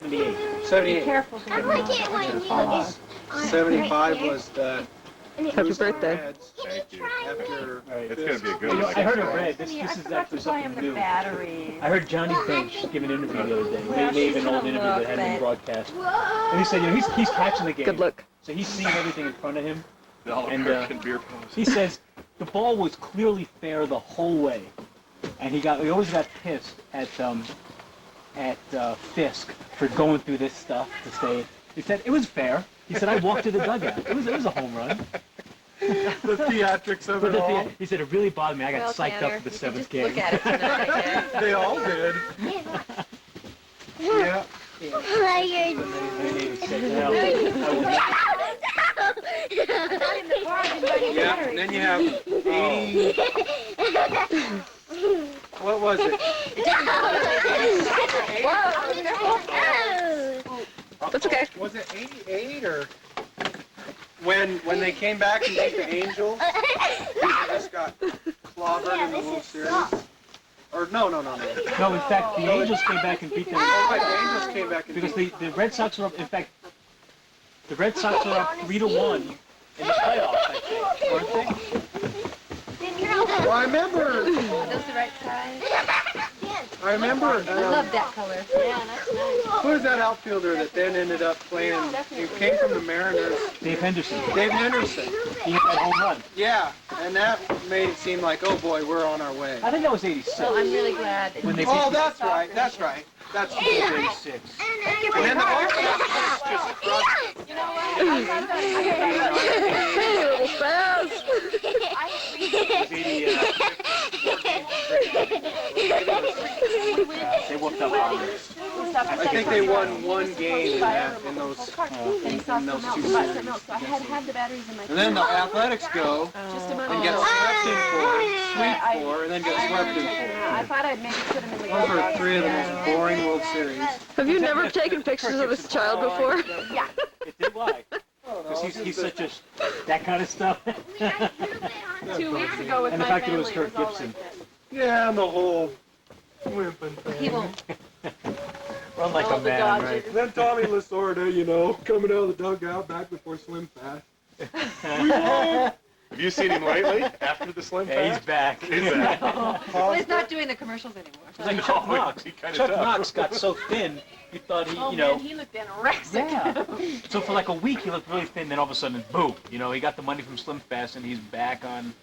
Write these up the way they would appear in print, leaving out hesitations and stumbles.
78. Be careful. 75 was the... Happy birthday. Thank you. After It's going to be a good one. I heard it read. This is actually something new. I heard Johnny Bench give an interview the other day. Maybe an old interview that hadn't been broadcast. And he said, he's catching the game. Good look. So he's seeing everything in front of him. And beer he says the ball was clearly fair the whole way, and he always got pissed at Fisk for going through this stuff to say. He said it was fair. He said I walked to the dugout. It was a home run. The theatrics of it all. He said it really bothered me. I got psyched up for the seventh game. Look at it tonight, They all did. Yeah. Yeah, and then you have 80. What was it? That's okay. Was it 88 or when they came back and beat the Angels? They just got clobbered in the World Series. Or no. No, in fact, the Angels came back and beat them. Oh, right, the Angels came back and because the Red Sox were up. In fact, the Red Sox were up 3-1 in the playoffs. I think, weren't they? Well, I remember. That's the right size. I remember. I love that color. Yeah, that's nice. Who was that outfielder that then ended up playing? He came from the Mariners. Dave Henderson. Dave Henderson. He hit that home run. Yeah, and that made it seem like, oh boy, we're on our way. I think that was 86. So I'm really glad. That Oh, that's right. That's right. That's 86. And then the White Sox just crushed. You know what? Hey, little Spaz. They whooped up on it. I think they won one game in those 2 series. And then the Athletics go and get swept in 4, sweep 4, and then get swept in 4. I thought I'd maybe put him in the Those are 3 of the most boring World Series. Have you never taken pictures of this child before? Yeah. It did why? Because he's such a that kind of stuff. 2 weeks ago with And the my fact that it family, was Kirk all Gibson. like Yeah, and the whole wimping that. thing. He won't. Run like All a the man, Dodgers. right? And then Tommy Lasorda, coming out of the dugout back before Slim Fast. Have you seen him lately after the Slim Yeah, he's Fast? back. He's back. Well, he's not doing the commercials anymore. It's like Chuck Knox. he kinda Chuck does. Knox got so thin, you thought he, Man, he looked anorexic. Yeah. So for like a week he looked really thin, then all of a sudden, boom! He got the money from Slim Fast, and he's back on.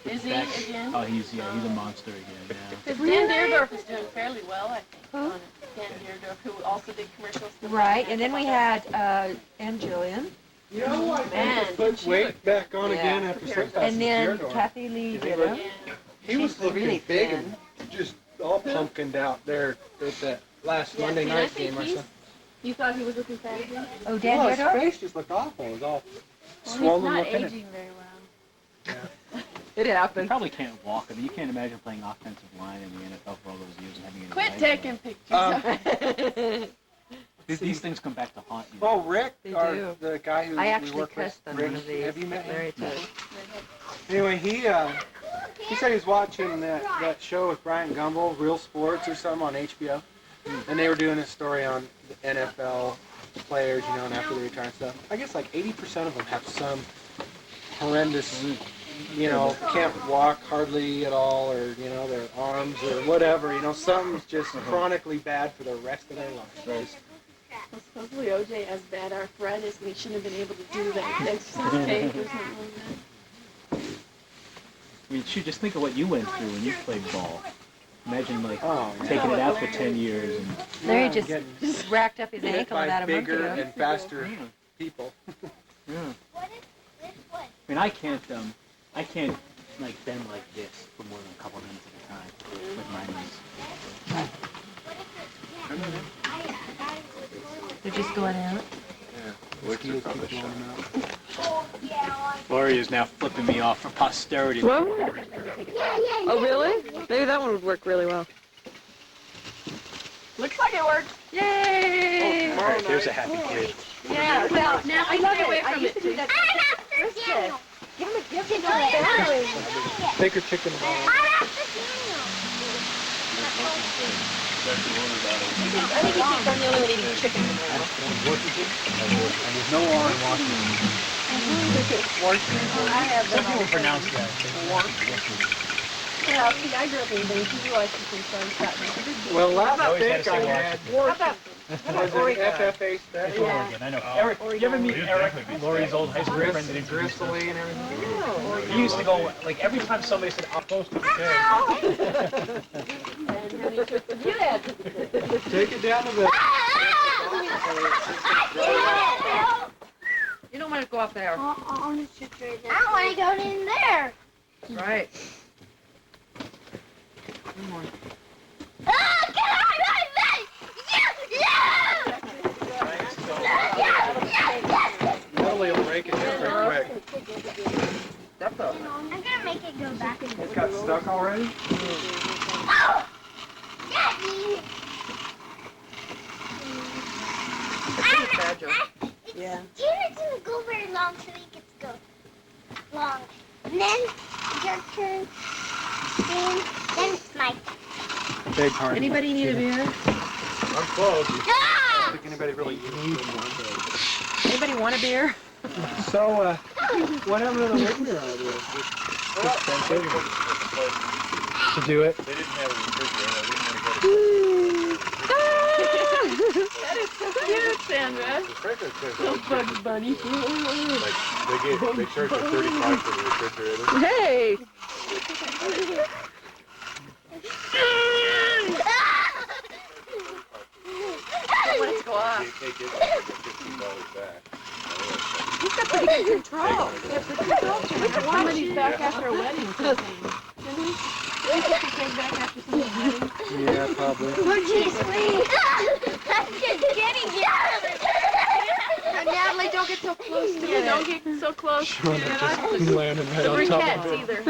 Is he back. again? Oh, he's a monster again. Yeah. Because Dan Deerdorf is doing fairly well, I think, on it. Dan Deerdorf, who also did commercials. Right, and then we had Ann Jillian, You know what? Man, Put weight back on again after Slim Fast. and then Kathy Lee Gitta. He was She's looking really big thin. and just all pumpkined out there at that last Monday see, I night think game or he's- something. You thought he was looking fat again? Oh, Dan Well, his Deerdorf? face just looked awful. It was all Well, swollen he's not looking. aging very well. It You happened. probably can't walk. I mean, you can't imagine playing offensive line in the NFL for all those years and having any Quit legs. taking pictures. These things come back to haunt you. Oh, Rick, They our, do. the guy who I we actually work with. cussed on Rick, one of these. have you met him? Larry did. Anyway, he said he was watching that show with Brian Gumbel, Real Sports or something on HBO, and they were doing a story on the NFL players, and after they retire and stuff. I guess like 80% of them have some horrendous, can't walk hardly at all, or their arms or whatever. Something's just chronically bad for the rest of their life. Well, supposedly OJ has bad arthritis and he shouldn't have been able to do that exercise tape or something like that. I mean, shoot, just think of what you went through when you played ball. Imagine, Oh, yeah. taking it out for 10 years. And Larry Getting just racked up his hit ankle by about a month bigger ago. and faster people. yeah. I mean, I can't bend like this for more than a couple minutes at a time with my knees. They're just going out. Laurie is now flipping me off for posterity. What? Oh, really? Maybe that one would work really well. Looks like it worked. Yay! All right, there's a happy kid. Yeah, well, now I love Get away it. I from used it, to do that. Give him a battery. Take her chicken ball. I think he thinks I'm the only one eating chicken in the world. And there's no R in Washington. Some people pronounce that. Yeah, see, I grew up in Vancouver, Washington, so I got Well, last I always I had to think say I had Washington. was it FFA That's stuff. Oregon, I know. Eric, you ever meet Eric, Laurie's old high school friend that introduced us? Gristly and everything. He used to go, like, every time somebody said, I'll post it there. and how many trips did you have? Take it down to the. You don't want to go up there. I want to go in there. Right. Oh, get out of my face! Natalie will break it down pretty quick. Definitely. I'm gonna make it go back. It got stuck already? Oh! Daddy! Fragile. Yeah. Tanner didn't go very long, so he gets to go long. And then your turn. Then it's my turn. Big party. Anybody need a beer? I'm close. I don't think anybody really needs one. Anybody want a beer? So, what happened to the regular idea? To do it? They didn't have a refrigerator. I didn't want to go to That is so cute, Sandra. the refrigerator. So Bugs Bunny. Like, they charged me $35 for the refrigerator. Hey! Let's go off. You take it, I get $15 back. He's got pretty good control. Somebody's back after a wedding or something. Didn't he? Didn't he take back after somebody's wedding? Yeah, probably. We're too sweet. I'm just getting it. Natalie, don't get so close to me. Don't get so close. Showing it just landing right The on top of briquettes it. either.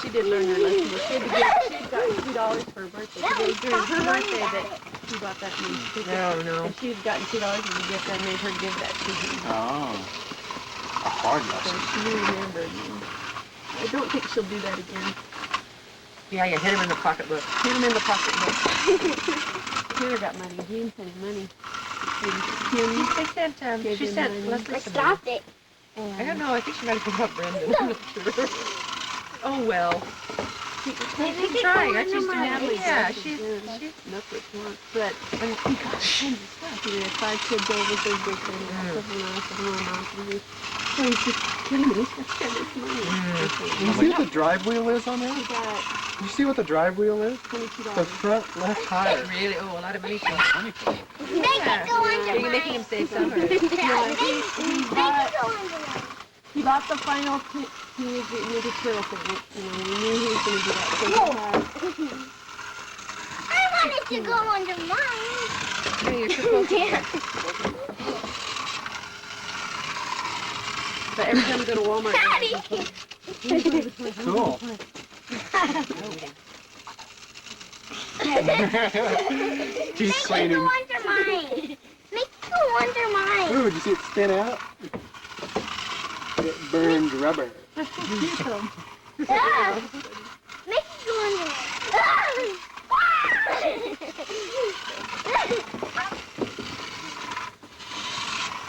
She did learn her lesson. She had gotten $2 for her birthday. It was during her birthday that she bought that new ticket. No, no. And she had gotten $2 as a gift. I made her give that to him. Oh. A hard So lesson. she remembered. I don't think she'll do that again. Yeah, you hit him in the pocketbook. Put him in the pocketbook. Taylor got money. Jean sent him money. And Kim, They sent, Gave she him sent money. Leslie I some stopped it. I don't know, I think she might have picked up Brendan. I'm not sure. Oh, well. Keep trying. That's just Natalie. Yeah, She's she's, that's what she wants. But when he got tons of stuff, he had 5 kids over Thursday, Friday, so he's just killing me. He's got to spend this money. You see what the drive wheel is on there? He got You see what the drive wheel is? $22. The front left tire. really, oh, a lot of money for Make it go under Are you making him save some? Or? Make it go under He bought the final teenage Ninja Turtle thing. You know, we knew he was going to do that. So he had, I want it to go under mine. Yeah, you're supposed to. but every time we go to Walmart, Daddy. Cool. Teeth Make it cleaning. go under mine. Make it go under mine. Ooh, did you see it spin out? It burned rubber. Ah, make it go under mine.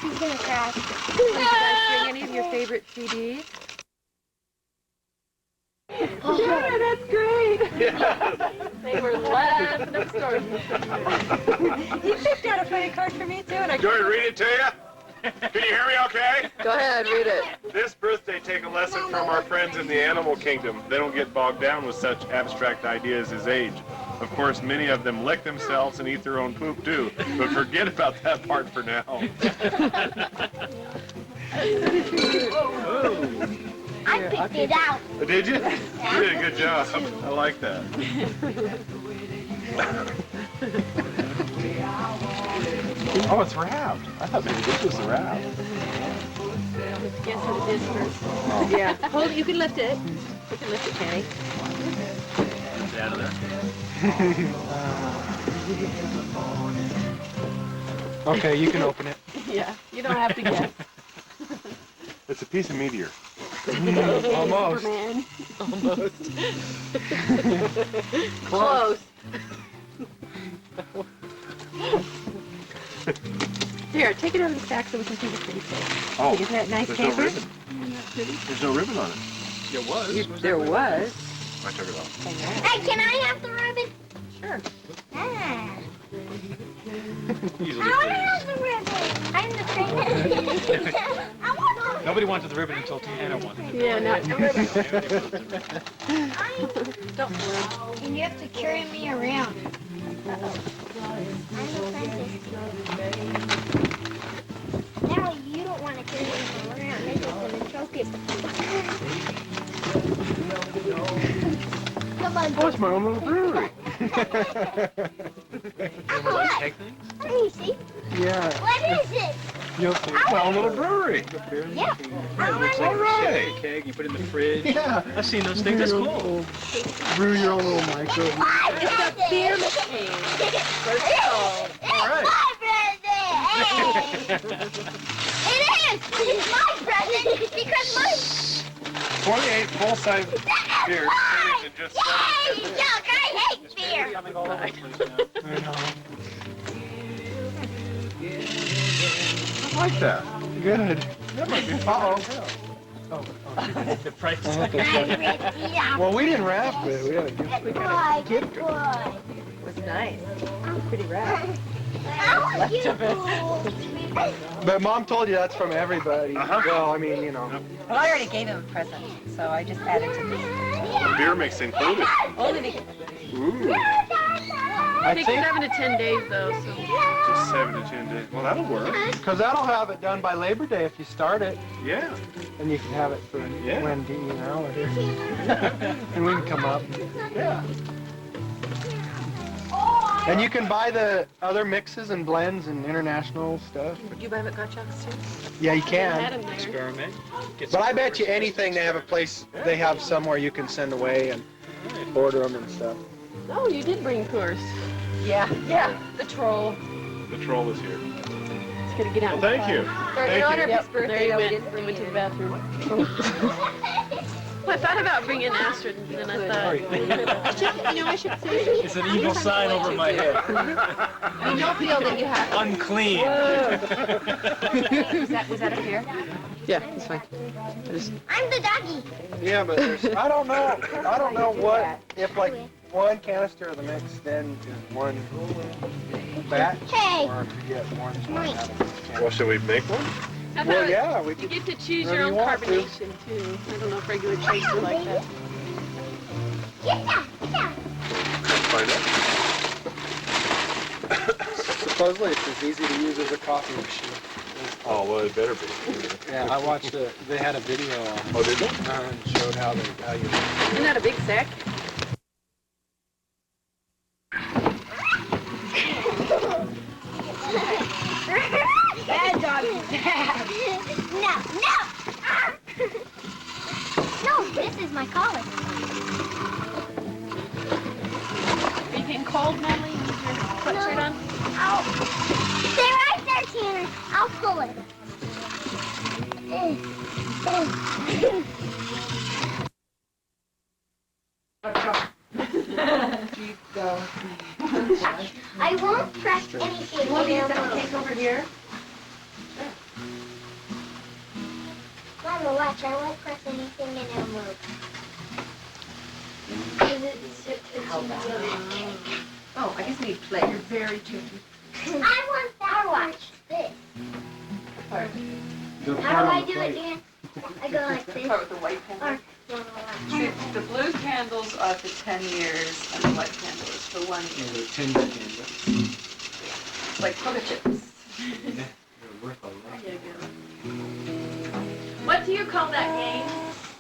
He's gonna crash. Did you guys bring any of your favorite CDs? yeah, that's great. They were laughing at stories. He picked out a funny card for me, too, and I... Do I read it to you? Can you hear me okay? Go ahead, read it. This birthday, take a lesson from our friends in the animal kingdom. They don't get bogged down with such abstract ideas as age. Of course, many of them lick themselves and eat their own poop too, but forget about that part for now. I picked it out. Did you? You did a good job. I like that. Oh, it's wrapped. I thought maybe this was the wrap. Guess what it is first. Yeah. Hold it, you can lift it. You can lift it, Kenny. Get out of there. Okay, you can open it. Yeah, you don't have to guess. It's a piece of meteor. Almost. Superman. Almost. Close. Here, take it over the stack so we can see the pretty face. Oh, Isn't that nice there's paper? no ribbon. There's no ribbon on it. There was. There was. I took it off. Hey, can I have the ribbon? Sure. Ah. Easily I want to pleased. have the ribbon. I'm the trainer. I want the Nobody wanted the ribbon until Hannah wanted it. Yeah, not the ribbon. Don't worry. And you have to carry me around. I'm the princess. Now you don't want to carry me around. They're just going to choke it. Come on. Oh, it's my own little brewery. Like keg things? Let me see. Yeah. What is it? You'll see. My own little brewery. Yeah. I It want looks the like a ribbon. keg you put in the fridge. Yeah. I've seen those things. That's cool. Brew your own little micro. It's a beer machine. It's All right. my present. It is. It's my present because my 28 full-size beers Yay! finished in just 7 Yuck! I hate beer. Coming all over the place now. I know. I like that. Good. Uh-oh. The price is I rip it up. Well, we didn't wrap it. We had a gift. Good boy. Good boy. It was nice. Pretty rad. I want you. But Mom told you that's from everybody. Uh-huh. Well, I mean, you know. Well, I already gave him a present, so I just added to this. The beer mix included. Only because Ooh, I Takes think 7 to 10 days though, so. just 7 to 10 days. Well, that'll work. because that'll have it done by Labor Day if you start it, Yeah. and you can have it for Yeah. Wendy, you know, and we can come up. Yeah. And you can buy the other mixes and blends and international stuff. Did you buy them at Gottschalk's too? Yeah, you Had can. 'em there. Experiment. Get But some I bet you recipes. anything they have a place, they have somewhere you can send away and order them and stuff. Oh, you did bring tours. Yeah. Yeah. The troll. The troll is here. It's gonna get out. Well, thank you. In Thank honor you. of Yep, his birthday, there you though, we went. didn't He bring went to the you. bathroom. I thought about bringing Astrid, and then I thought, you know, I should say. It's an evil sign over my head. We don't feel that you have. Unclean. Was that a fear? Yeah, it's fine. I'm the doggy. Yeah, but there's, I don't know what, if like one canister of the mix then is one batch, Hey. or if you get more than one out of each can. Well, should we make one? How Well, about yeah, we you could. get to choose Whatever your own you want to. carbonation too. I don't know if regular chase are like that. Get down. Get down. Find out. Supposedly it's as easy to use as a coffee machine. Oh, well, it better be. Yeah, I watched they had a video on Oh, did they? and showed how you. Isn't that a big sack? Bad doggy. Bad. No, no. Ah. No, this is my collar. Are you getting cold, Natalie? You need your sweatshirt on? I'll stay right there, Tanner. I'll pull it. I won't press anything. Take over here. Mama, watch. I won't press anything and it'll move. Oh, I guess we need play. You're very tricky. I want that. Watch this. How do I do it, Dan? I go like this. Start with the white Or, candle. no, See, the blue candles are for 10 years, and the white candle is for 1 year. It's like poker chips. What do you call that game?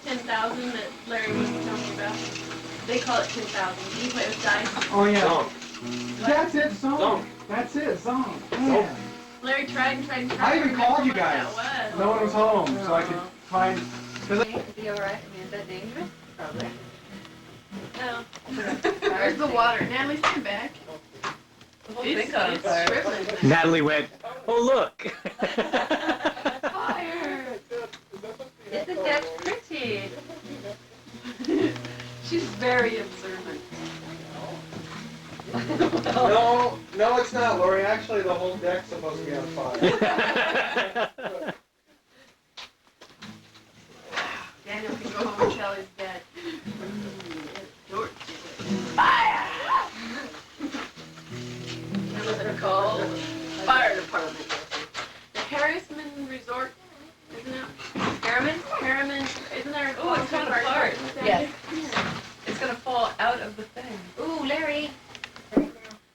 10,000 that Larry was telling me about. They call it 10,000. Do you play with dice? Oh yeah. Song. That's it, song. Song. That's it, song. Man. Larry tried and tried and tried. I to even remember called you what guys. that was. No one was home, so I could find. Be all right? I mean, is that dangerous? Probably. No. Where's the water? Natalie, stand back. The whole thing got on fire. Shriveling. Natalie went, oh, look. Fire. Isn't that pretty? very observant. No, it's not, Laurie. Actually, the whole deck's supposed to be on fire. Daniel can go home and tell his dad. George did it. Fire! What was it called? Fire department. The Harrisman Resort, isn't it? Harriman, isn't there? Oh, it's falling apart. Yes. It's gonna fall out of the thing. Ooh, Larry.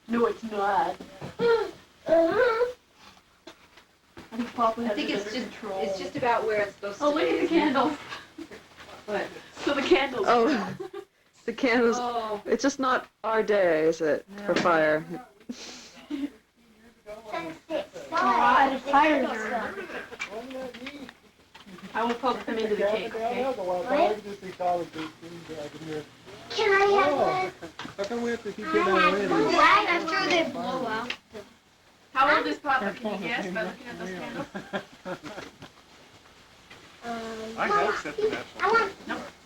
No, it's not. I think Papa has I think it it's under just control. it's just about where it's supposed Oh, to look be. at the candles. What? So the candles. Oh, the candles. Oh. It's just not our day, is it, for fire? God, the fires are. I will poke them into the cake, okay? Can I have one? How come we have to keep I getting have away? one after they blow out. How old is Papa? Can you guess by looking at those candles? I have set the national. I want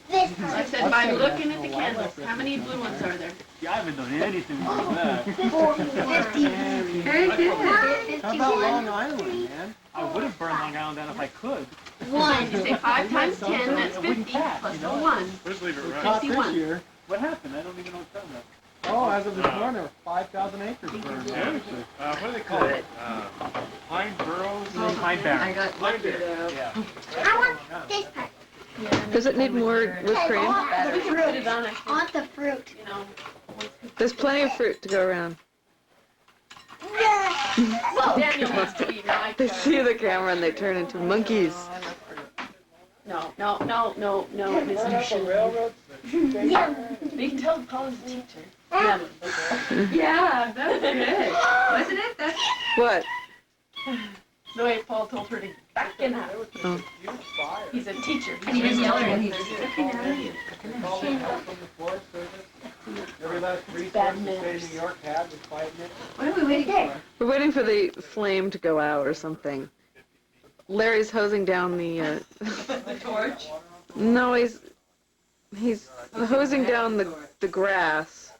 this I one. said by looking at the candles. How many blue ones are there? Yeah, I haven't done anything like that. 41. Very good. How about Long Island, man? I would have burned Long Island down if I could. One. You say 5 times 10, that's 50, plus the 1. Let's leave it We right. caught this 51. year. What happened? I don't even know what's done that. Oh, as of this morning, there were 5,000 acres burned. Yeah. What do they call it? Pine burrows? Pine Barren. got lucky though. Yeah. I want this part. Does it need more whipped cream? We can put it on, I want the fruit. you know. There's plenty of fruit to go around. Well, Daniel wants to eat my They see the camera and they turn into monkeys. No, Mr. Shin. Yeah. You can tell Paul's a teacher. Yeah, that was good. Wasn't it? That's What? the way Paul told her to back in out. Oh. He's a teacher. And he didn't yell at me. Looking at you. Every last resource bad the state manners. of New York had was fighting it. What are we waiting for? We're waiting for the flame to go out or something. Larry's hosing down the. The torch? No, he's hosing down the grass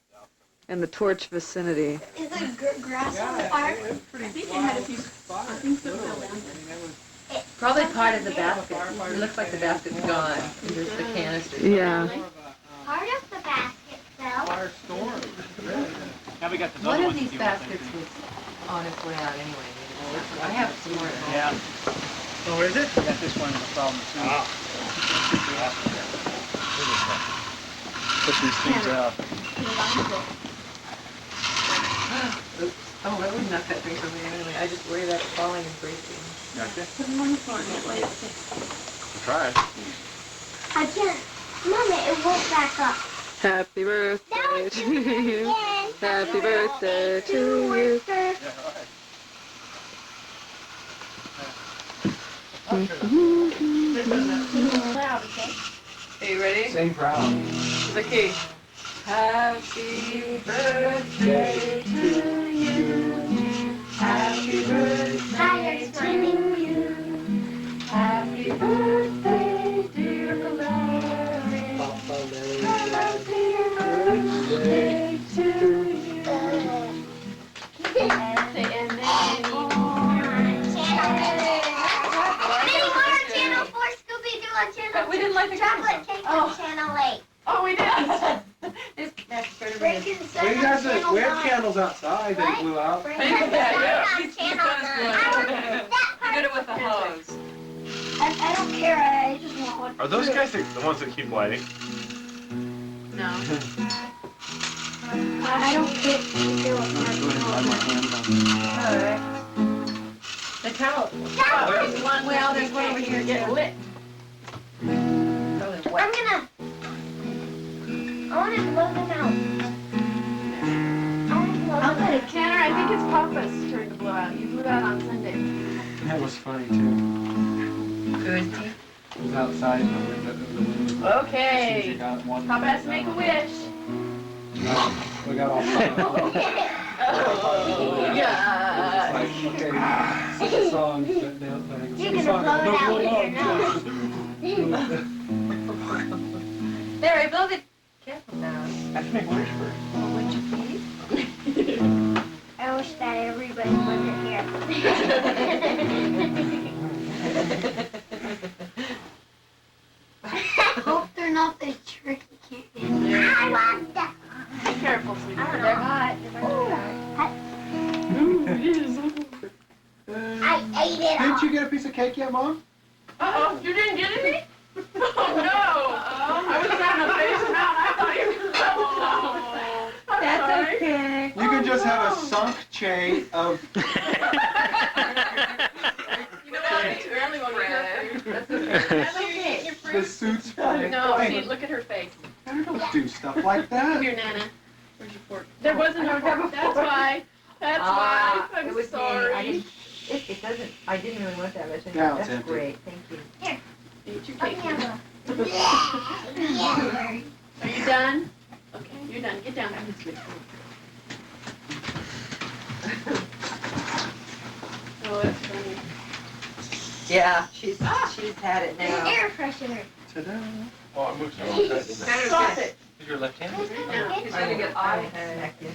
in the torch vicinity. Is the grass on fire? It was pretty I think they had a few fire. things that fell down. Probably part of the basket. It looks like the basket's gone. There's the canister. Yeah. Part of the basket fell. Fire storm. Really. Now we got this One other of one to these deal with, I baskets think. was on its way out anyway. I have some more. Yeah. Oh, is it? We got this one, the problem too. Put these things out. Oh, I wouldn't knock that drink over there anyway. I just worry about it falling and breaking. Gotcha. Put them on the floor and get laid. Try. I can't. Mama, it won't back up. Happy birthday to you. Happy birthday to you. Loud, okay? Are you ready? Same problem. The key. Happy birthday to you. Happy birthday to you. Happy birthday, dear Larry. Happy birthday to you. And many more. Many more Channel 4 Scooby-Doo on Channel 2. But we didn't like the Chocolate cake Oh. on Channel 8. Oh, we did. Frankenstein We on got Channel we had 9. candles outside that blew out. Frankenstein Yeah. on Channel 9. I want that part. Did it with a hose. I don't care. I just want one. Are those guys the ones that keep lighting? No. I don't get to do Alright. The towel. it. Well, there's one over here getting lit. Probably I'm wet. gonna. I want to blow them out. I want to blow them out. Tanner, I think it's Papa's turn to blow out. You blew out on Sunday. That was funny too. Thursday. It was outside in the window. Okay. She got one Papa has to make a wish. We got all five. Oh, yeah. Okay, sing a song. Sing You're a gonna song. blow it out with your nose. Larry, blow the Careful now. That's make wish first. Oh, would you please? I wish that everybody wasn't here. I hope they're not the tricky candy. I want that. Be careful, sweetie. They're hot. I ate it all. Didn't you get a piece of cake yet, Mom? Uh-oh, you didn't get any? Oh, no. I was trying to face him out. I thought you were... Oh, I'm That's sorry. okay. You can just have a sunk tray of... You know what? It's really when you're That's okay. That's okay. the suits flying. No, see, look at her face. I don't do stuff like Come that. here, Nana. Where's your fork? There wasn't no fork. That's why. That's why. It I'm was me. I sorry. didn't, it doesn't, I didn't really want that much. Now it's That's empty. great, thank you. Eat your Oh, cake. yeah. Are you done? Okay, you're done. Get down. Oh, that's funny. Yeah, she's had it now. Air freshener. Ta-da. Oh, I moved some. Stop it. Is your left hand? No, She's gonna get eye connected.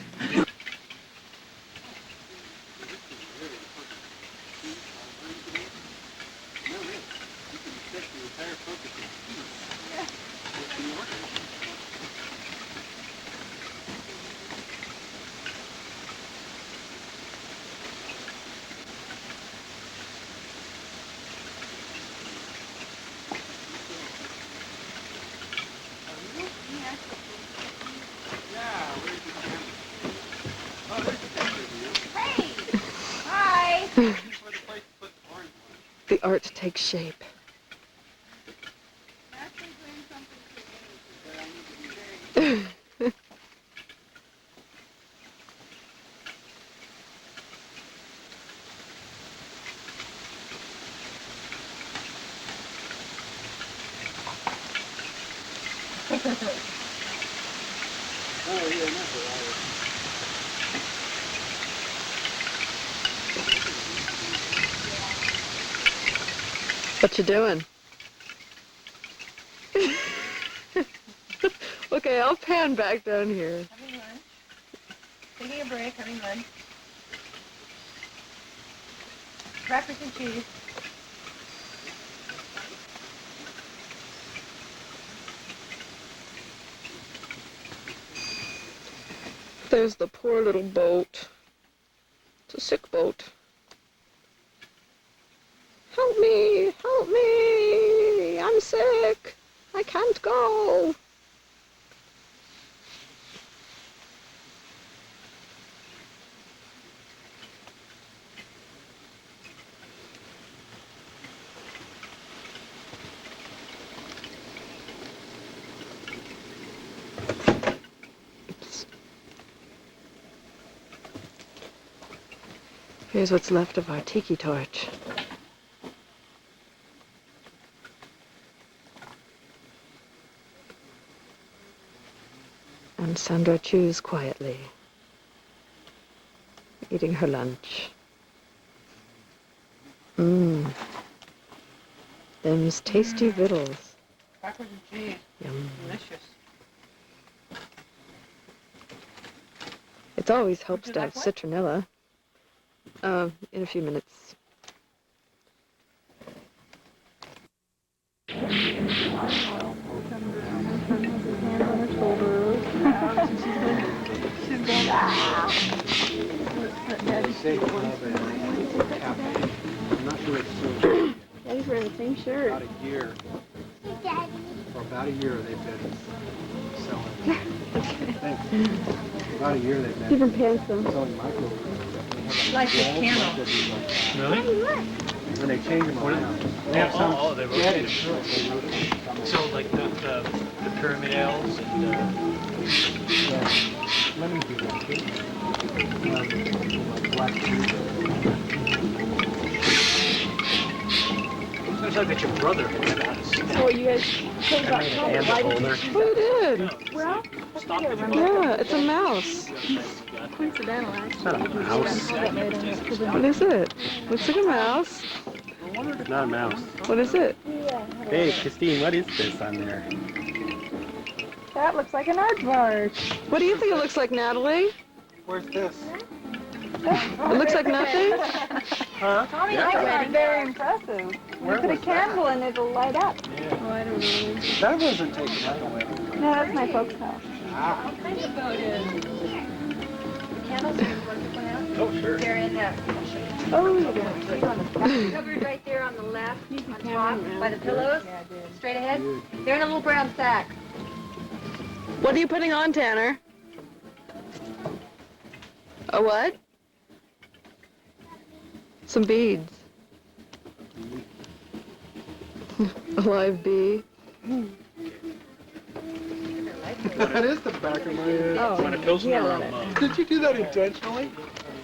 Hi. The art takes shape. What you doing? Okay, I'll pan back down here. Having lunch. Taking a break, having lunch. Crackers and cheese. There's the poor little boat. It's a sick boat. Help me! Help me! I'm sick! I can't go! Oops. Here's what's left of our tiki torch. And Sandra chews quietly, eating her lunch. Them's tasty victuals. Crackers and cheese. Yum. Delicious. It always helps you to have like what? citronella. In a few minutes. I'm not sure it's so. Daddy's wearing the same shirt. About a year. Daddy. For about a year they've been selling. Thanks. About a year they've been Different pants though. selling microwaves. Like the camel. Really? When they change them around. They have some. They Yeah, rotated. So like the pyramid L's and let me do that. Like black shoes. Seems like that your brother had never had a snap. So you guys talking about And why did folder. Oh, you did? Well, Stop it. Yeah, it's a mouse. coincidental actually. Not a mouse. What is it? Looks like a mouse. Not a mouse. What is it? Hey, Christine, what is this on there? That looks like an aardvark. What do you think it looks like, Natalie? Where's this? It looks like nothing? Huh? Tommy, Yeah. that's very impressive. Where You put a was candle and it'll light up. Yeah. Oh, I don't know. That wasn't taken that away. No, that's my folks' house. Ah. Oh, sure. They're in the Oh, yeah. cupboard right there on the left, on top, by the pillows, straight ahead. They're in a little brown sack. What are you putting on, Tanner? A what? Some beads. A live bee. That is the back of my head. Oh, Want a Pilsner yeah, or love a it. mug? Did you do that intentionally?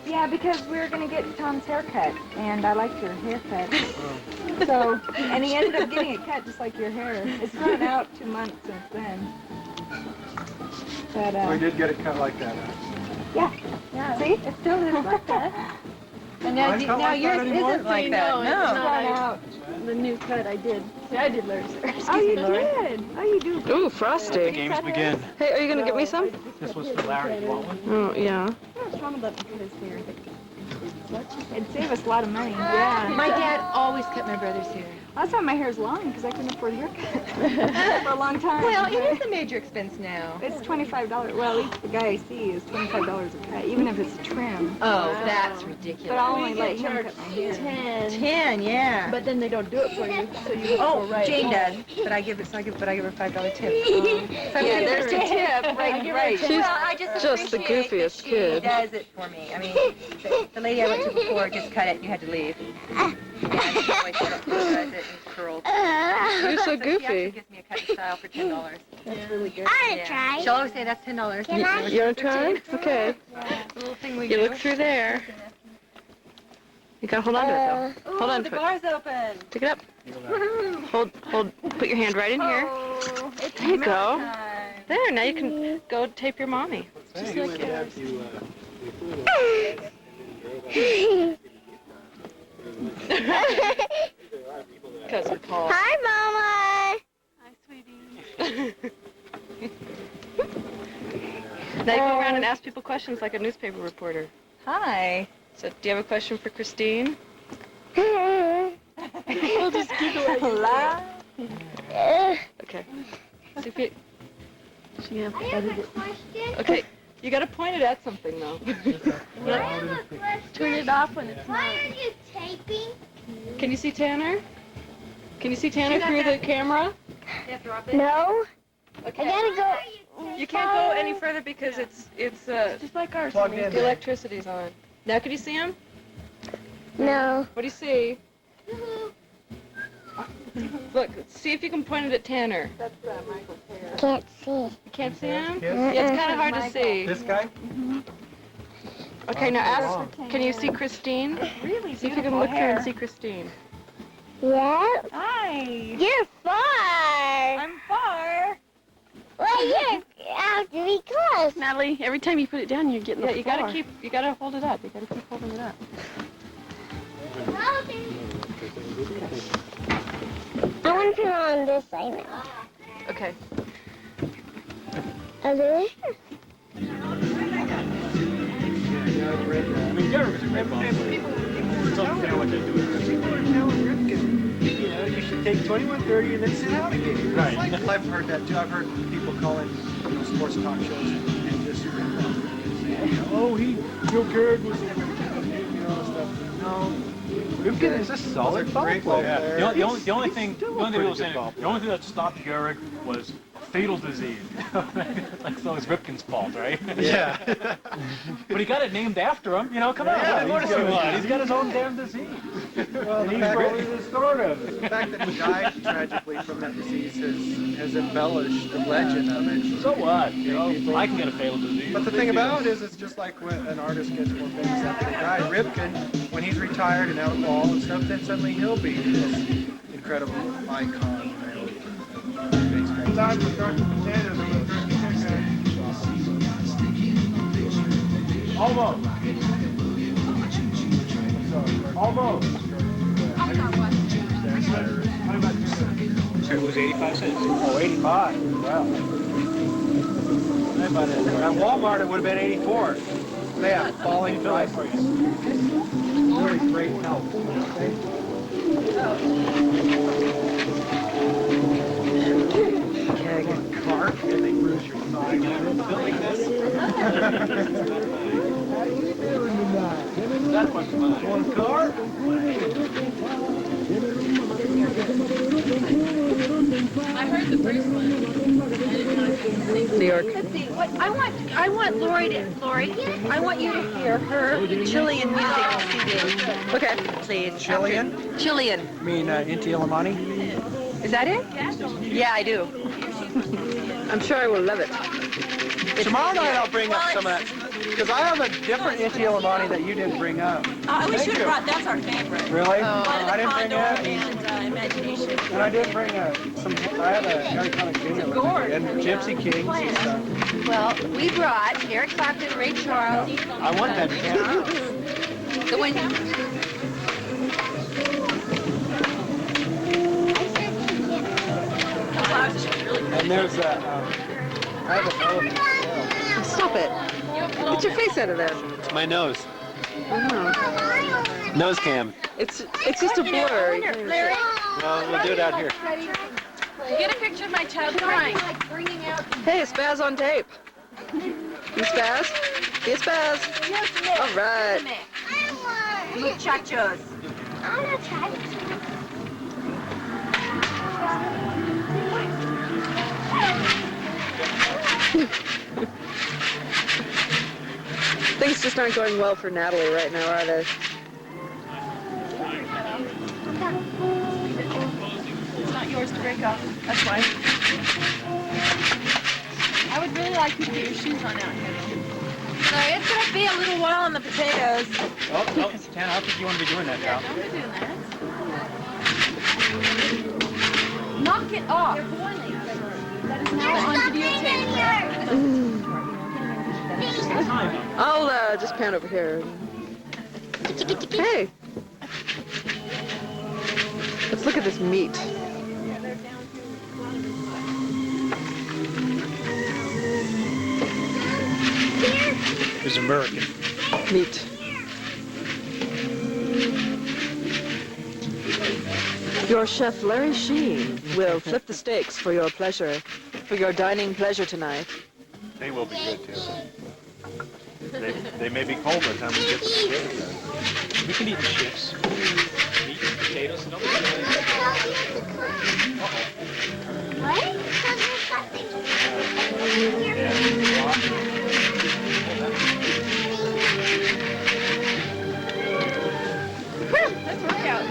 Yeah, because we were going to get Tom's haircut, and I liked your haircut. So, and he ended up getting it cut just like your hair. It's grown out 2 months since then. But, We did get it cut like that. yeah, see? It still is like that. And now, Mine's not like that yours anymore? isn't like that. It's No. grown out. The new cut I did. See, I did Larry's hair. Oh, you did? Oh, you do. Ooh, The frosty. games begin. Hey, are you gonna give me some? This was for Larry. You want one? Oh, yeah. Tom let me cut his hair. It'd save us a lot of money. Yeah. My dad always cut my brother's hair. That's why my hair's long, because I couldn't afford a haircut for a long time. Well, it is a major expense now. It's $25. Well, at least the guy I see is $25 a cut, even if it's a trim. Oh, that's But ridiculous. I'll only let him cut my hair. 10, yeah. But then they don't do it for you, so you Oh, go right. Jane does, but I give her $5 tip. Yeah, there's a tip. Right. She's Well, I just just the appreciate that goofiest she kid. does it for me. I mean, the lady I went to before just cut it and you had to leave. Yeah, she always does it and curls. You're so She actually goofy. gives me a cut style for $10. That's really good. I want Yeah. to try. She'll always say that's $10. Can I? You wanna try? Okay. It's a little thing we You do. look through there. You gotta hold on to it though. Hold on the to it. bar's open. Pick it up. Hold, put your hand right in here. Oh, it's There you go. time. There, now you can go tape your mommy. Just like yours. Cousin Paul. Hi, Mama. Hi, sweetie. Now you go around and ask people questions like a newspaper reporter. Hi. So, do you have a question for Christine? We'll just giggle at you. Okay. See if you, She has I to have edit a it. question. okay. You gotta point it at something though. I have a question. Turn it off when it's not. Why are you taping? Can you see Tanner? Can you see Tanner through the camera? You have to drop it? No. I Okay. gotta go. You can't go any further because it's Just like ours. Plugged honey. in. the electricity's on. Now can you see him? No. What do you see? Look, see if you can point it at Tanner. That's Michael's hair. Can't see. You can't see him? Yes. Yeah, it's kind of hard to see. This guy? Okay, now ask, can you see Christine? Really See if you can beautiful look through hair. and see Christine. Yeah. Hi. You're far. I'm far. Well, you have to be close. Natalie, every time you put it down, you're getting Yeah, the you floor. gotta hold it up. You gotta keep holding it up. I want to put it on this side now. Okay. Other way? I mean, Derek was a great boss. It's unfair what they do. People are telling Ripken, you know, you should take 2130 and then sit out a game. Right. I've heard that too. I've heard people calling sports talk shows and just rip on Ripken saying, oh, Joe Garrett was, stuff. No. Ripken is a solid ball player. Yeah. The only thing people saying, the only thing that stopped Gehrig was fatal disease. Like, so it's Ripken's fault, right? Yeah. But he got it named after him. You know, come on. Yeah, What more does he want? He's got his own damn disease. Well, And the he's fact probably that- the start of it. The fact that he died tragically from that disease has embellished the legend of it. So what? You know, I can get a fatal disease. But the thing about it is, it's just like when an artist gets more famous after they die. Ripken, when he's retired and out of ball and stuff, then suddenly he'll be this incredible icon. Time for Dr. Potatoes. Almost. Almost. It was 85 cents. Oh, 85. Wow. At Walmart, it would have been 84. They have falling prices. Really great help. Okay? Keg. Cart, and they bruise your thigh. Building this. That was mine. One cart. I heard the first one. New York. Let's see. What I want Laurie, I want you to hear her Chilean music CD. Okay. Please. Chilean? Chilean. You mean Inti Illimani? Is that it? Yeah, I do. I'm sure I will love it. Tomorrow night I'll bring up some of that. Because I have a different Inti Illimani that you didn't bring up. We should Thank have you. brought, that's our favorite. Really? One of I the didn't bring Condor it. and Imagination. And I did bring I had a Harry Connick Jr. with me, and Gypsy Kings and stuff. Well, we brought Eric Clapton, Ray Charles. I want that piano. The one. And there's a, I have an elephant. Stop it. Get your face out of there. It's my nose. Oh. Nose cam. It's just a blur. Larry, Well, we'll do it out here. Get a picture of my child crying. Hey, Spaz on tape. You Spaz? Be a Spaz. All right. muchachos. I want to try Things just aren't going well for Natalie right now, are they? It's not yours to break off. That's why. I would really like you to get your shoes on out here. So it's going to be a little while on the potatoes. Oh, no, Tana, I don't think you want to be doing that, Yeah, pal. don't be doing that. Knock it off. That is now on videotape. I'll just pan over here. Hey. Let's look at this meat. It's American. Meat. Your chef, Larry Sheen, will flip the steaks for your pleasure, for your dining pleasure tonight. They will be good too. They may be cold by the time we get to the steak. We can eat the chips. Meat, potatoes, and other things. What? Let's work out.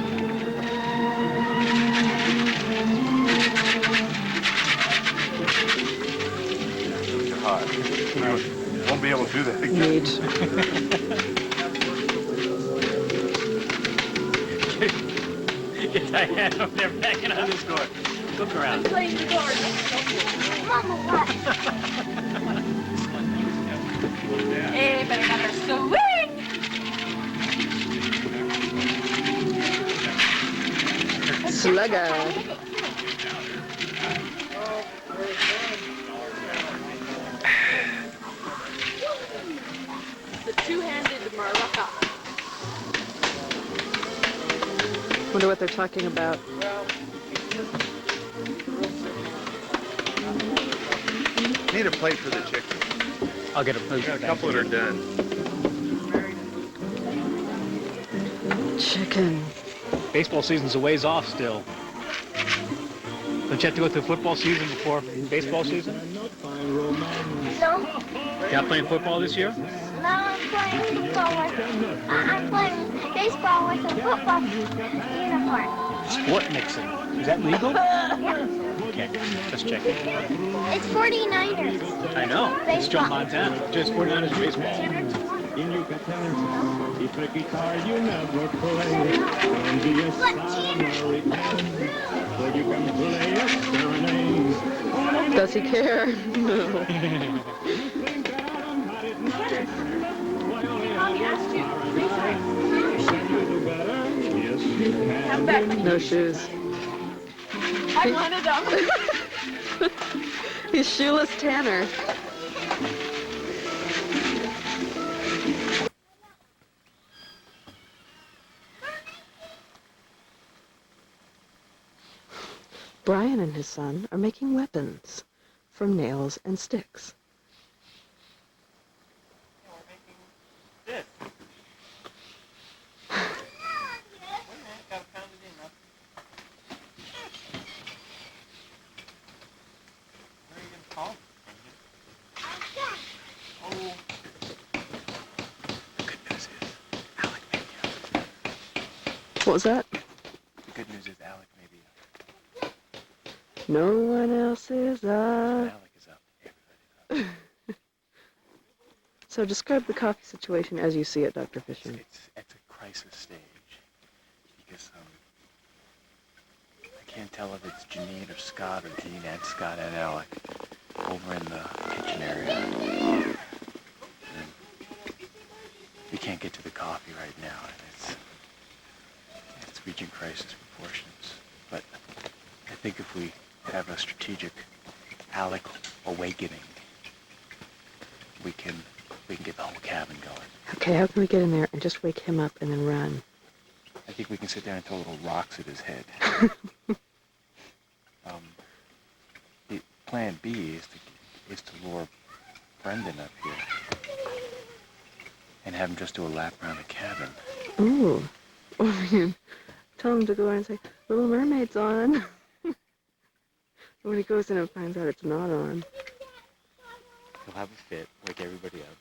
Too hot. Won't be able to do that again. Meat. Get Diane over there banging on this door. Look around. Playing the guard. Mama, what? Hey, better not her swing. Slugger. The two-handed maraca. Wonder what they're talking about. Need a plate for the chicken. I'll get a Got a couple that are done. Chicken. Baseball season's a ways off still. Don't you have to go through football season before baseball season? No, You're not playing football this year? no, I'm playing football with, I'm playing baseball with a football uniform. Sport mixing. Is that legal? Yeah. Okay, just checking. It's 49ers. I know. It's Joe Montana. Just 49ers baseball. Does he care? No. No shoes. I wanted them. He's shoeless Tanner. Brian and his son are making weapons from nails and sticks. This. What was that? The good news is Alec may be up. No one else is up. Alec is up. Everybody's up. So describe the coffee situation as you see it, Dr. Fisher. It's a crisis stage because I can't tell if it's Janine or Scott or Jean and Scott and Alec over in the kitchen area. And we can't get to the coffee right now, and it's reaching crisis proportions. But I think if we have a strategic Alec awakening, we can get the whole cabin going. Okay, how can we get in there and just wake him up and then run? I think we can sit there and throw little rocks at his head. The plan B is to lure Brendan up here and have him just do a lap around the cabin. Ooh. Or we can tell him to go in and say, Little Mermaid's on. When he goes in and finds out it's not on. He'll have a fit, wake everybody up.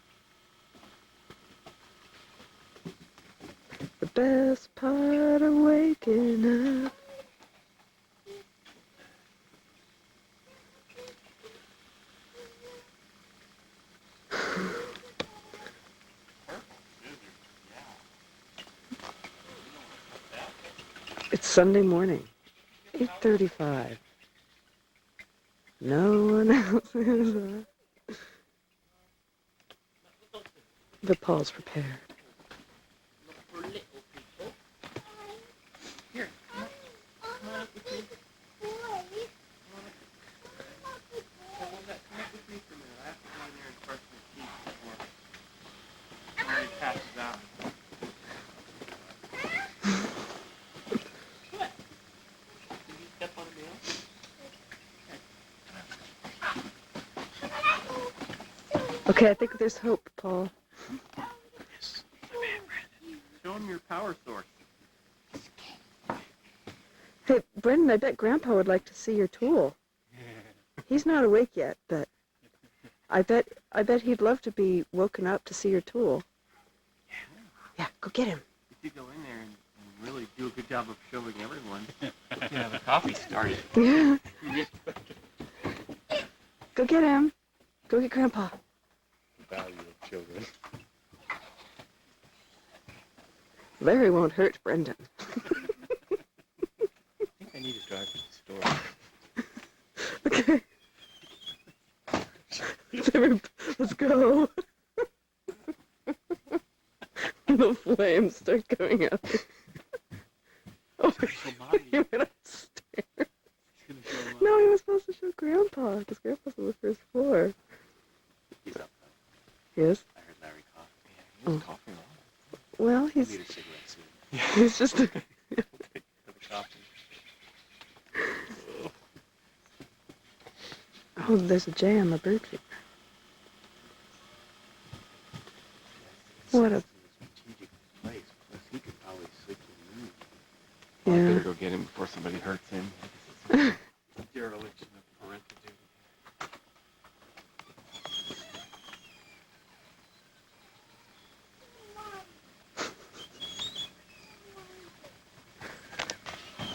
The best part of waking up. It's Sunday morning, 8:35. No one else is up. But Paul's prepared. Okay, I think there's hope, Paul. Yes, my man, Brandon. Show him your power source. Hey, Brendan, I bet Grandpa would like to see your tool. He's not awake yet, but I bet he'd love to be woken up to see your tool. Yeah, go get him. If you go in there and really do a good job of showing everyone, you can have a coffee started. Yeah. Go get him. Go get Grandpa. Value of children. Larry won't hurt Brendan. I think I need to drive to the store. Okay. Let's go. The flames start coming up. Oh, he went upstairs. No, he was supposed to show Grandpa, because Grandpa's on the first floor. He's up. Yes? I heard Larry cough. Yeah, he was coughing on. Well, He'll need a cigarette soon. he's just... Have a coffee. Oh, there's a jam, a bird feeder. What a... strategic place, plus he could probably sleep in the room. Yeah. I better go get him before somebody hurts him. Dereliction of parental duty.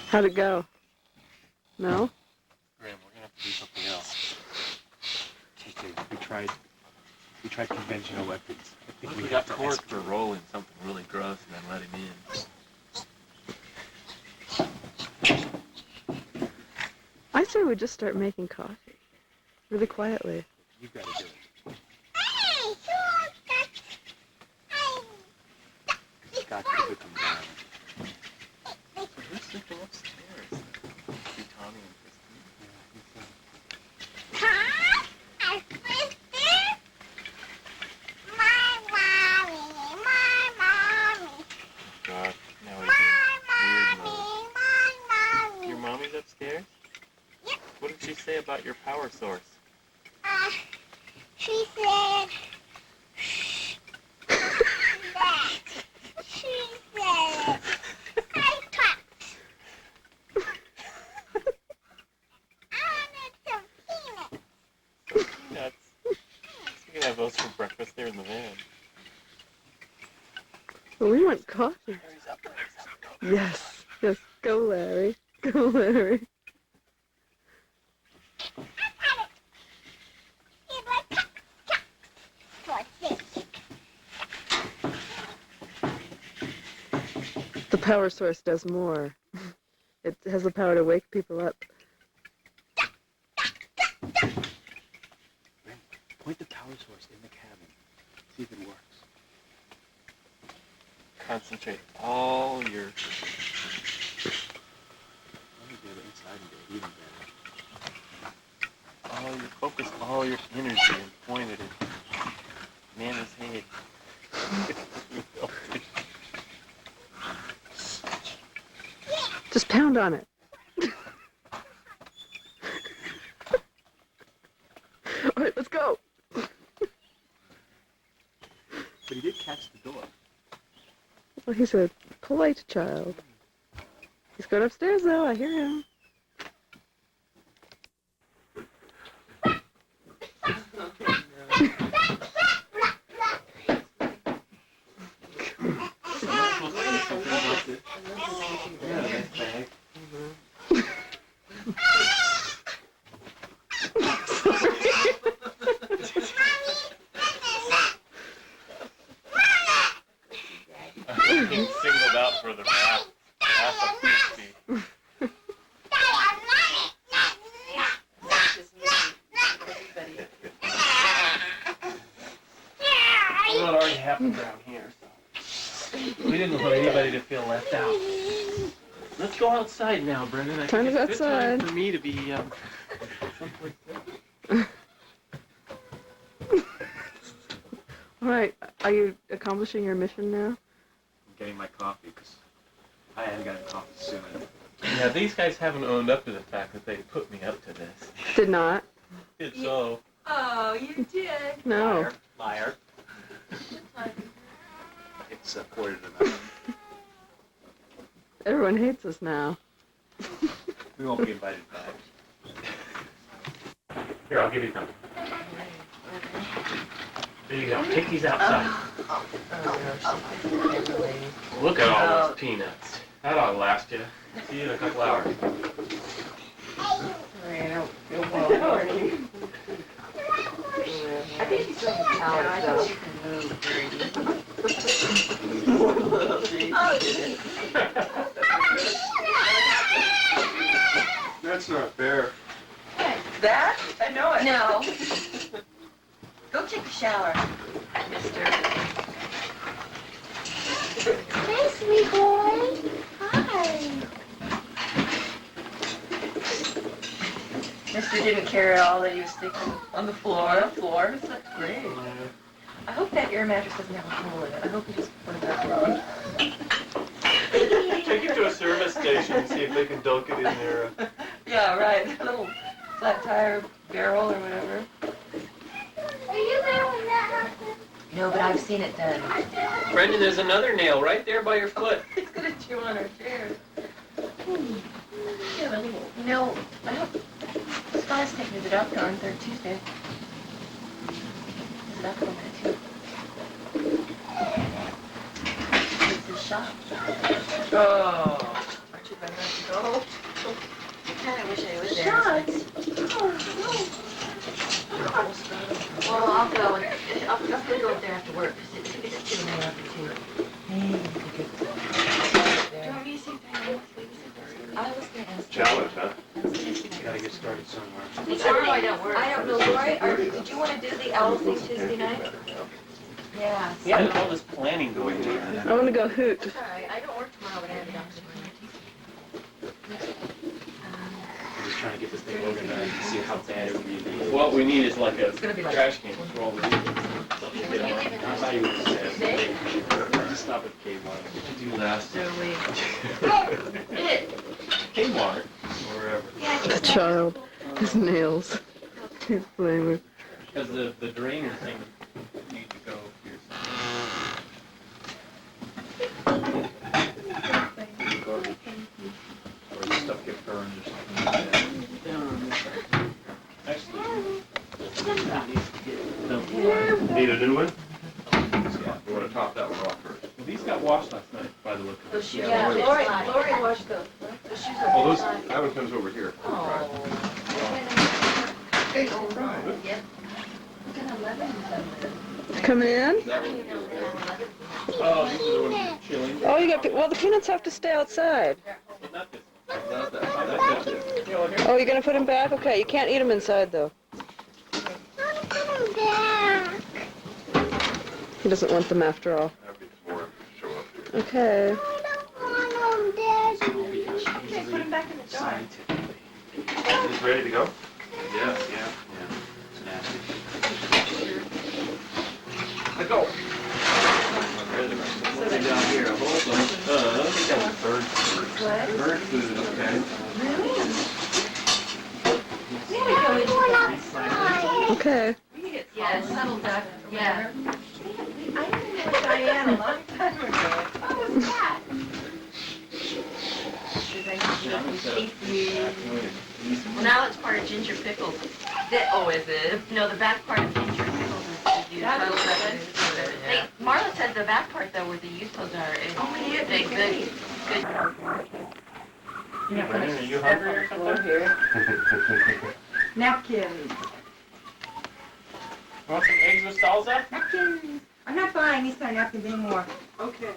How'd it go? No? Graham, we're gonna have to do something else. We tried conventional weapons. I think we have to torch for rolling something really gross and then let him in. I say we just start making coffee. Really quietly. You've got to do it. Scott, you could come down. So who's sleeping upstairs? See Tommy and Christine? God, now he's in weird mode. Your mommy's upstairs? say about your power source? She said that. She said I talked. I wanted some peanuts. Peanuts. You can have those for breakfast there in the van. Well, we want coffee. Yes, yes. Go, Larry. Go, Larry. The power source does more. It has the power to wake people up. Point the power source in the cabin. See if it works. Concentrate all your... Let me do it inside and do it even better. all your focus, all your energy and point it at Nana's head. Just pound on it. All right, let's go. But he did catch the door. Well, he's a polite child. He's going upstairs, though. I hear him. Being singled out for the wrath of Christy. Well, it already happened around here, so we didn't want anybody to feel left out. Let's go outside now, Brendan. I Time think to go it's a good time outside. for me to be someplace safe. All right, are you accomplishing your mission now? I'm getting my coffee because I hadn't gotten coffee soon. Yeah, these guys haven't owned up to the fact that they put me up to this. Did not. Did so. Oh, you did. No. Liar. It's quarter to 9. Everyone hates us now. We won't be invited back. Here, I'll give you some. There you go. Take these outside. Look at all those peanuts. That ought to last you. See you in a couple hours. I think he's doing the towers, though. That's not fair. That? I know it. No. Go take a shower, mister. Hi, sweet boy. Hi. Mister didn't care at all that he was sticking on the floor. Floors, that's great. I hope that air mattress doesn't have a hole in it. I hope you just put it back on. Take it to a service station and see if they can dunk it in there. Yeah, right. A little flat tire barrel or whatever. Are you there when that happens? No, but I've seen it done. Brendan, there's another nail right there by your foot. It's gonna chew on our chairs. Yeah, but, you know, I hope Scott's taking to the doctor on 3rd Tuesday. The doctor will get too. It's his shop. Oh. Aren't you glad not to go? I kinda wish I was there. Shots. Well, I'll go and I'll go there after work because it's 2 in the afternoon. Hey, Do you want me to see if I know what I was gonna ask. Challenge, huh? You gotta get started somewhere. Tomorrow I don't work. I don't know, Laurie, did you want to do the owl thing Tuesday night? Yeah. Yeah, there's all this planning going on. I want to go hoot. All right, I don't work tomorrow, but I have a doctor tomorrow. I'm just trying to get this thing organized and see how bad it really is. What we need is like a gonna be like- trash can for all the When you leaving? I'm not even Tuesday? Just stop at Kmart. What did you do last? So we. Kmart or wherever. A child. His nails. He's playing with. Because the drainer thing needs to go here. Or the stuff get burned or something like that. Actually, that needs to get dumped. Need a new one? Yeah. We want to top that one off first. Well, these got washed last night, by the look of it. Those shoes. Yeah, Yeah, Laurie washed those. those shoes are Oh, those, fine. that one comes over here. Oh. Right. Yep. Look at 11 Come in. That one. Oh, these are the ones chilling. Oh, you got. Well, the peanuts have to stay outside. But not this. Not that. That's it. Yeah, well, here. Oh, you're gonna put them back? Okay, you can't eat them inside though. He doesn't want them after all. That'd be more show up here. Okay. Put them back in the jar. Scientifically. Is this ready to go? Yeah. It's nasty. Let's go. Looking down here, a whole bunch of bird food. What? Bird food, okay. Okay. Yeah, settle duck. Yeah. I knew with Diane a long time ago. Oh, what's that? Well, now it's part of ginger pickles. Oh, is it? No, the back part of ginger pickles is used. Marla said the back part, though, where the usos are, is good. Brandon, are you hungry or something? Napkins. Want some eggs with salsa? Napkins. I'm not buying these kind of napkins anymore. Okay.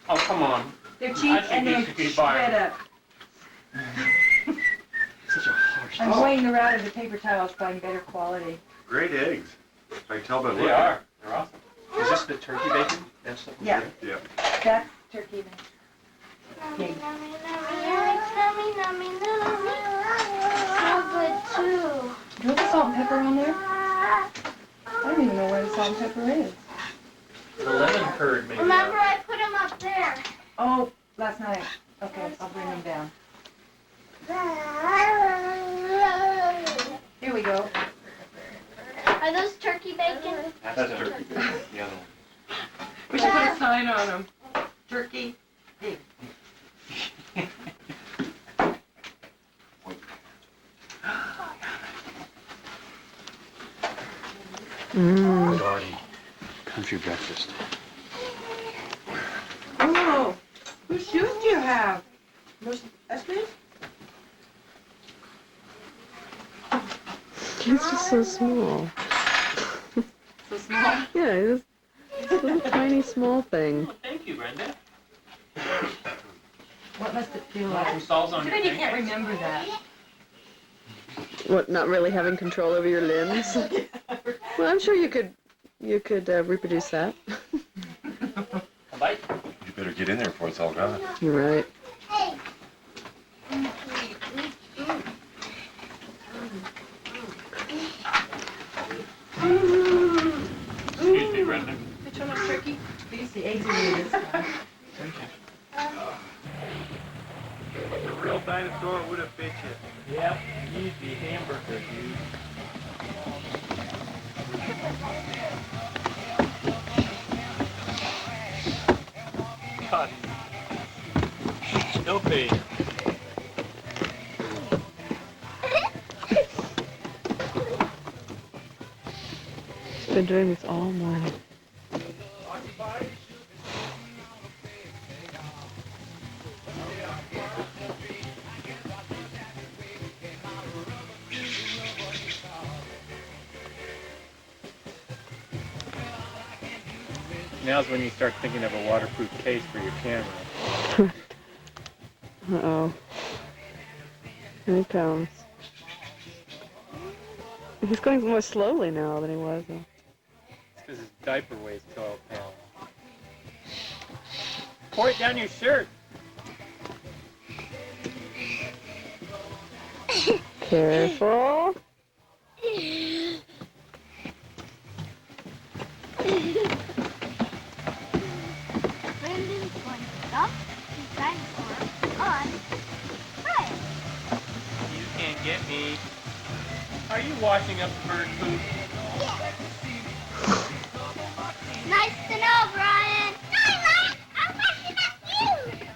Oh, come on. They're I cheap should and be they're should buy shred them. up. Such a harsh I'm going the route of the paper towels, buying better quality. Great eggs. I can tell by looking. They are. They're awesome. Is this the turkey bacon? That's something Yeah. Yeah. That's turkey bacon. Pig. So good too. Do you want the salt and pepper on there? I don't even know where the salt and pepper is. The lemon curd, maybe. Remember, I put them up there. Oh, last night. Okay, I'll bring them down. Here we go. Are those turkey bacon? That's turkey bacon. The other one. We should put a sign on them. Turkey, pig. Mmm. Gaudy. Country breakfast. Oh, whose shoes do you have? Those Esther's? He's just so small. So small. Yeah, he's a little tiny small thing. Oh, thank you, Brenda. What must it feel Want like? some salsa on Too your bad you can't pancakes? remember that. What, not really having control over your limbs? Well, I'm sure you could reproduce that. A bite? You better get in there before it's all gone. You're right. Hey. Excuse me, Brenda. Which one was turkey? These the eggs are really this one. The real dinosaur would have bit you. Yep, easy hamburger, dude. God. No pain. He's been doing this all morning. Now's when you start thinking of a waterproof case for your camera. Uh-oh. Here he comes. He's going more slowly now than he was. It's because his diaper weighs 12 pounds. Pour it down your shirt. Careful. Brandon's going to stop his dinosaur on fire. You can't get me. Are you washing up bird food? Nice to know, Brian. No, I'm washing up you.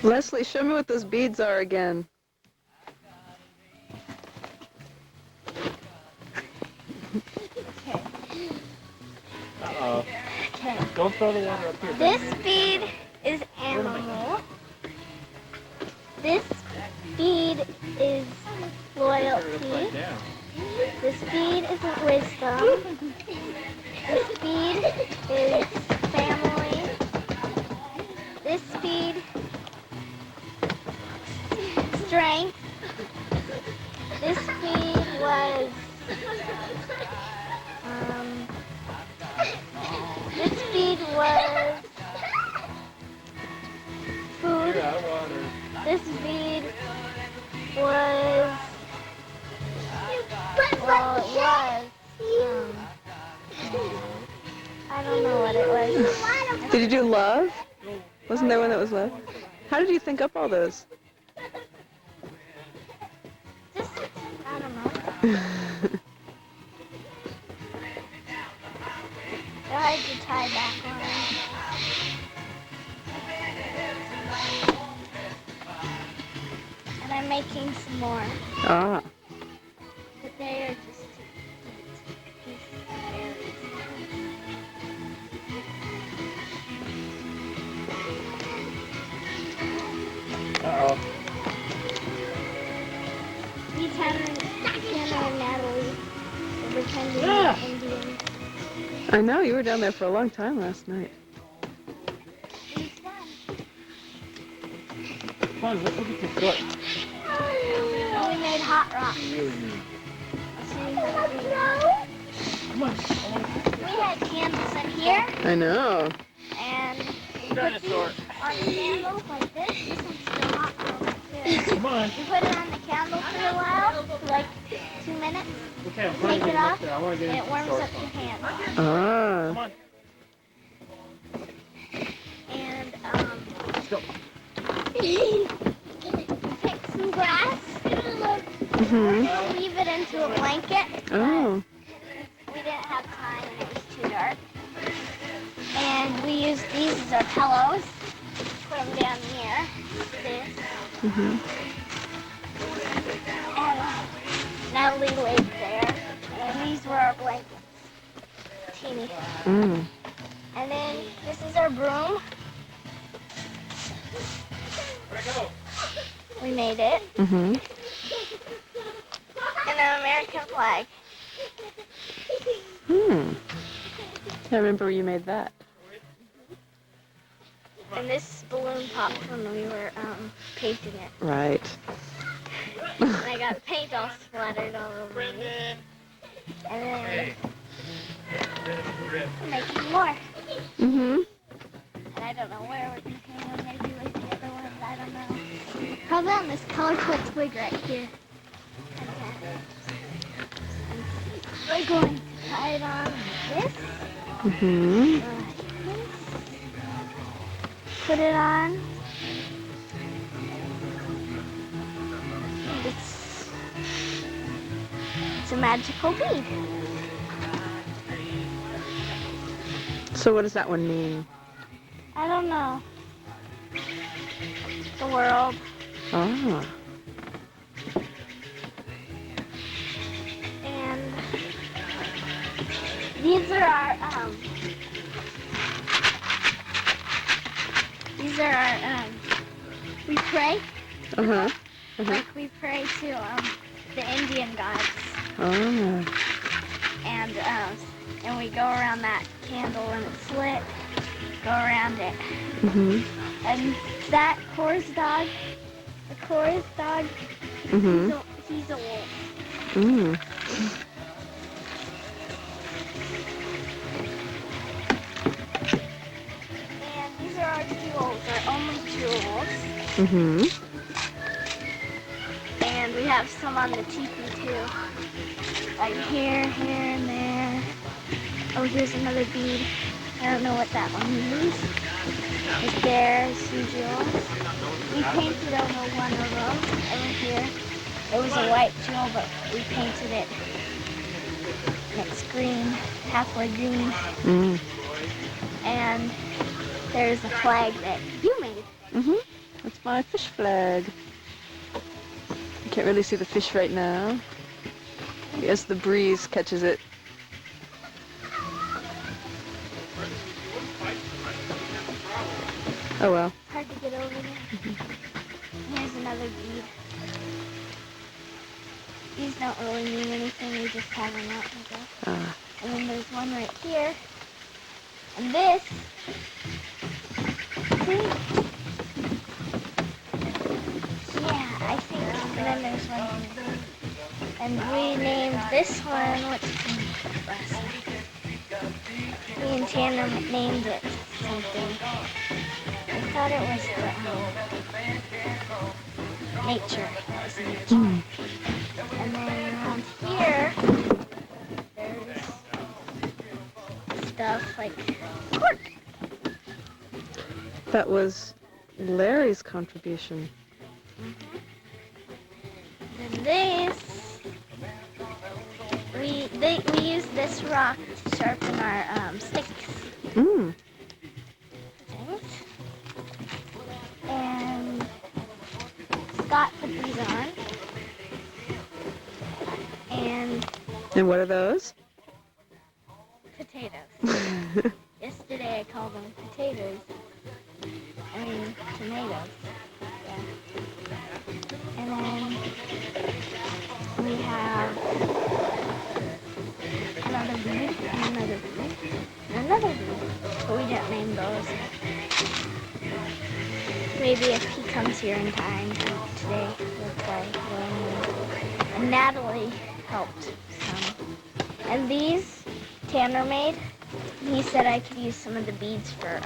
Leslie, show me what those beads are again. Uh-oh. Okay. Don't throw the water up here. This bead is animal. This bead is loyalty. This bead is wisdom. This bead is family. This bead, strength. This bead was, this bead was food. This bead was, well, it was, I don't know what it was. Did you do love? Wasn't there one that was love? How did you think up all those? Just, I don't know. I had to tie back on. And I'm making some more. Ah. But they are just to eat. Uh-oh. These Hannah and Natalie are pretending to be Indians. I know, you were down there for a long time last night. It was fun. Come on, let's look at your foot. We made hot rocks. Really neat. Come on. We had candles in here, I know. and we put these Dinosaur. on the candles like this. This one's still hot though. Come on. We put it on the candle for a while, for like 2 minutes. Okay, I'm Take trying to it get up off, there. I want to get and into it warms the up store. your hands. Come Ah. on. And Let's go. pick some grass. Mm-hmm. Weave it into a blanket. Oh. We didn't have time and it was too dark. And we used these as our pillows. Put them down here. This. Mm-hmm. And Natalie laid there. And these were our blankets. Teeny. Mm. And then this is our broom. We made it. Mm-hmm. And an American flag. I remember you made that. And this balloon popped when we were painting it. Right. And I got paint all splattered all over me. And then I'm making more. Mm-hmm. And I don't know where we're going to hang them. Maybe with the other ones. I don't know. Probably on this colorful twig right here. We're going to tie it on like this. Mm-hmm. Like this. Put it on. It's a magical bead. So what does that one mean? I don't know. The world. Ah. And these are our we pray. Uh-huh. Like we pray to the Indian gods. Ah. And we go around that candle when it's lit. go around it. Mhm. And that Cora's dog, Mhm. he's a wolf. Mm. And these are our jewels, our only jewels. Mhm. And we have some on the teepee too. Like here, here, and there. Oh, here's another bead. I don't know what that one means. Right there's some jewels. We painted over one of them over here. It was a white jewel, but we painted it. And it's green, halfway green. Mm. And there's a flag that you made. Mhm. That's my fish flag. You can't really see the fish right now. As the breeze catches it. Oh well. It's hard to get over there. Here's another bead. These don't really mean anything, we just have them out, I guess. Ah. And then there's one right here. And this, I think. And then there's one here. And we named this one, what's its name? Last night. Me and Tanner named it something. I thought it was nature. That was nature. Mm. And then around here, there's stuff like cork. That was Larry's contribution. And this, we use this rock to sharpen our sticks. Mm. And Scott put these on. And what are those? Potatoes. Yesterday I called them potatoes. I mean, tomatoes. Yeah. And then we have another bead, and another bead, and another bead. But we didn't name those. Maybe if he comes here in time today, we'll play. And Natalie helped some. And these Tanner made. He said I could use some of the beads for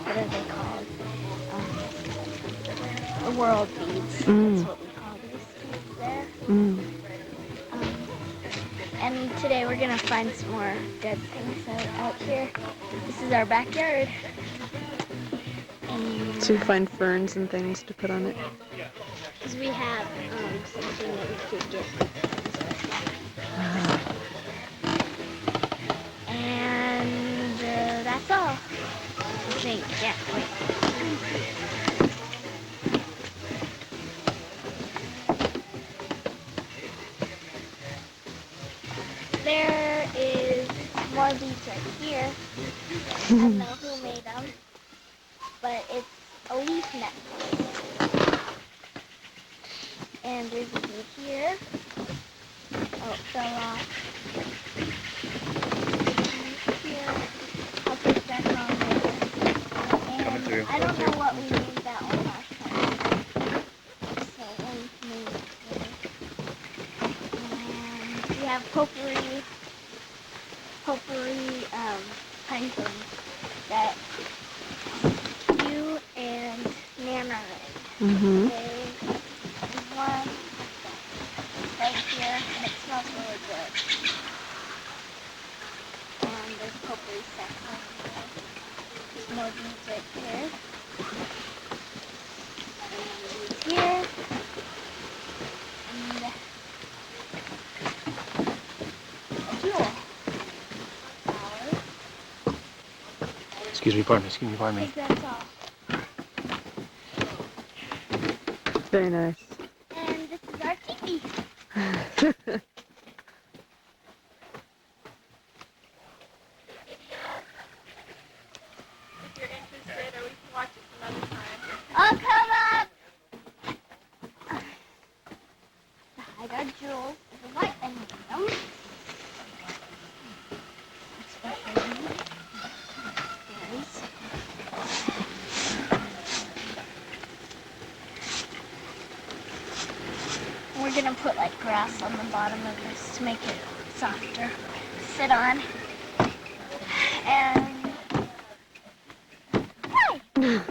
what are they called? The world beads. Mm. That's what we call these beads there. Mm. And today we're gonna find some more dead things out here. This is our backyard. And So you find ferns and things to put on it? because we have something that we could get. And that's all. I think. Yeah. Wait. There is more beads right here. I don't know who made them, but it's a leaf necklace. And there's a bead here. Oh, it fell off. And here, I'll put it back on later. And I don't know what we named that one last time. So we'll name it later. And we have potpourri pine cones that you and Nana made. Mm-hmm. There's one right here, and it smells really good. And there's potpourri sacks over there. There's more beads right here. And beads here. And a jewel. Flowers. Excuse me, pardon me. I think that's all. Very nice. And this is our teepee. If you're interested, or we can watch it some other time. Oh, come up! Hide our jewels. The light and them. Especially these. gonna put like grass on the bottom of this to make it softer. Sit on. And hi.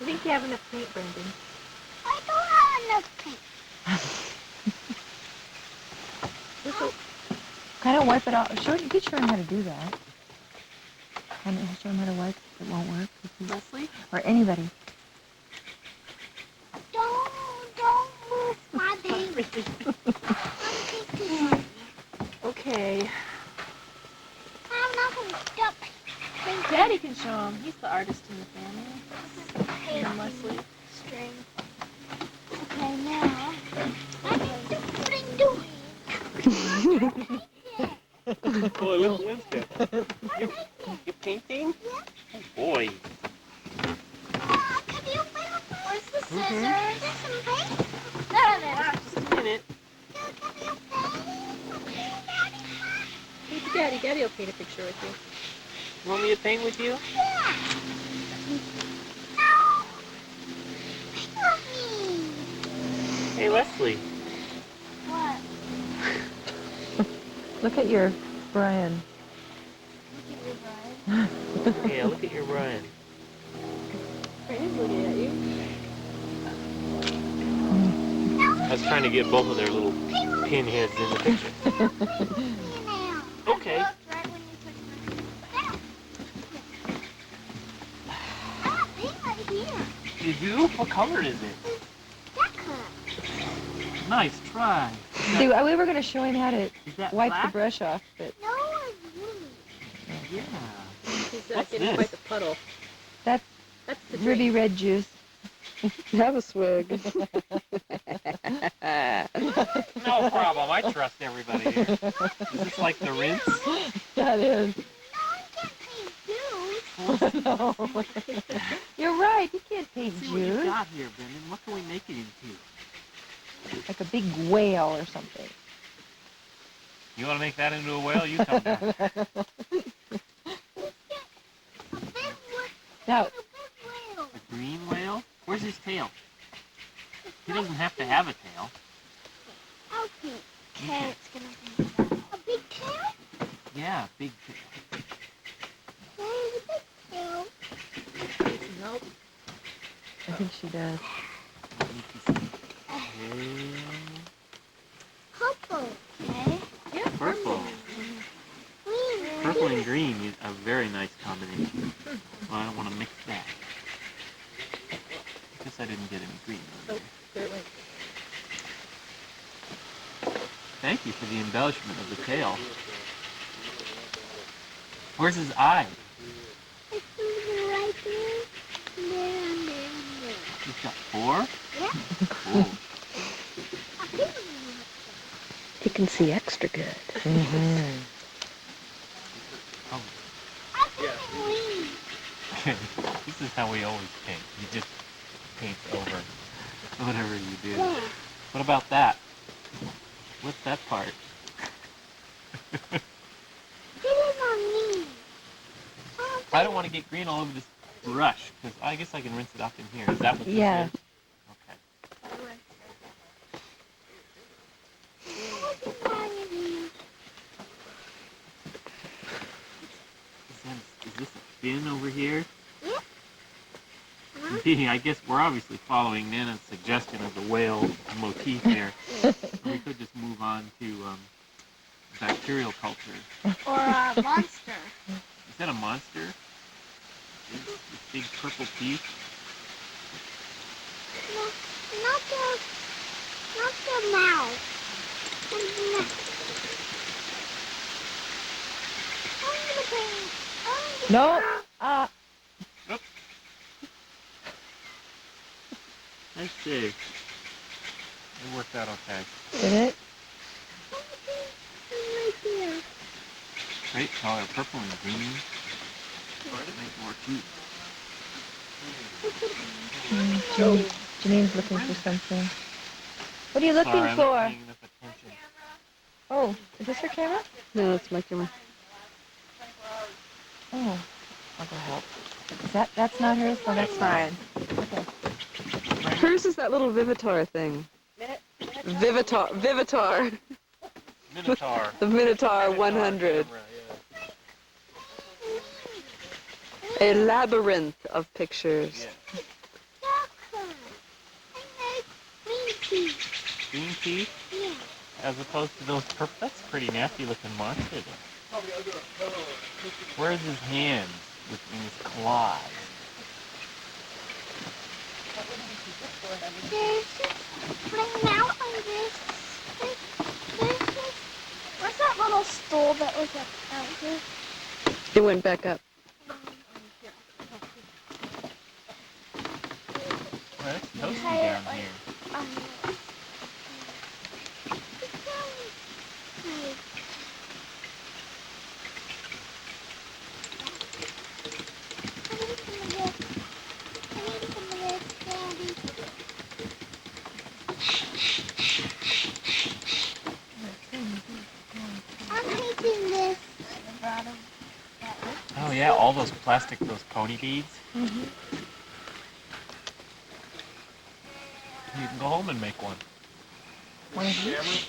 I think you have enough paint, Brendan. I don't have enough paint. Kind of wipe it off. You could show him how to do that. Kind of show him how to wipe. It won't work. Leslie? Or anybody. Don't move my baby. Okay. I'm not gonna stop. Daddy can show him. He's the artist in the family. And Leslie. String. Okay, now I need to put it doing. Boy, look at Winston. You're painting? Yeah. Oh, boy. Where's the scissors? There's some paint. There they are. Just a minute. Hey, Daddy. Daddy will paint a picture with you. You want me to paint with you? Yeah. No. Paint with me. Hey, Leslie. What? Look at your Brian. Look at your Brian. Yeah, look at your Brian. Brandon's looking at you. I was trying to get both of their little pinheads in the picture. Okay. Right when you put it down. I got paint right here. You do? What color is it? That color. Nice try. See, we were going to show him how to Is that wipe black? the brush off, but No, it's blue. Yeah. He's What's getting this? quite the puddle. That's the drink. ruby red juice. Have a swig. No problem. I trust everybody here. Is this like the rinse? That is. No, you can't paint juice. No. You're right. You can't paint See what you juice. got here, Brendan. What can we make it into? Like a big whale or something. You want to make that into a whale? You come down. A big Now, whale. A green whale? Where's his tail? He doesn't have to have a tail. Okay, it's gonna be a big tail. Yeah, big tail. There's a big tail. Nope. I think she does. Purple. Okay. Purple. Green. Purple and green is a very nice combination. Well, I don't want to mix that. I guess I didn't get any green on there. There it went. Thank you for the embellishment of the tail. Where's his eye? It's right there. There and there and there. He's got 4? Yeah. Cool. A big one. He can see extra good. Oh. I think green. This is how we always paint. You just paint over whatever you do. Yeah. What about that? What's that part? This is on me. I don't want to get green all over this brush, because I guess I can rinse it off in here. Is that what this Yeah. is? Okay. Is this a fin over here? I guess we're obviously following Nana's suggestion of the whale motif here. We could just move on to bacterial culture. Or a monster. Is that a monster? This big purple piece? No, not the mouth. No. Let's see. It worked out okay. Did it? Right there. Great color, purple and green. Make more cute. Janine's looking for something. What are you looking for? Oh, is this your camera? No, it's my camera. Oh, I'll go help. That's not hers? Oh, that's fine. Okay. Hers is that little Vivitar thing. Vivitar. Minotaur. The Minotaur 100. Camera, A labyrinth of pictures. Green teeth? Yeah. As opposed to those purple. That's pretty nasty looking monster there. Where's his hands with his claws? What's that little stool that was up out here? It went back up. Well, it's toasty down here. Oh yeah, all those plastic, those pony beads. Mm-hmm. You can go home and make one. One of these? There's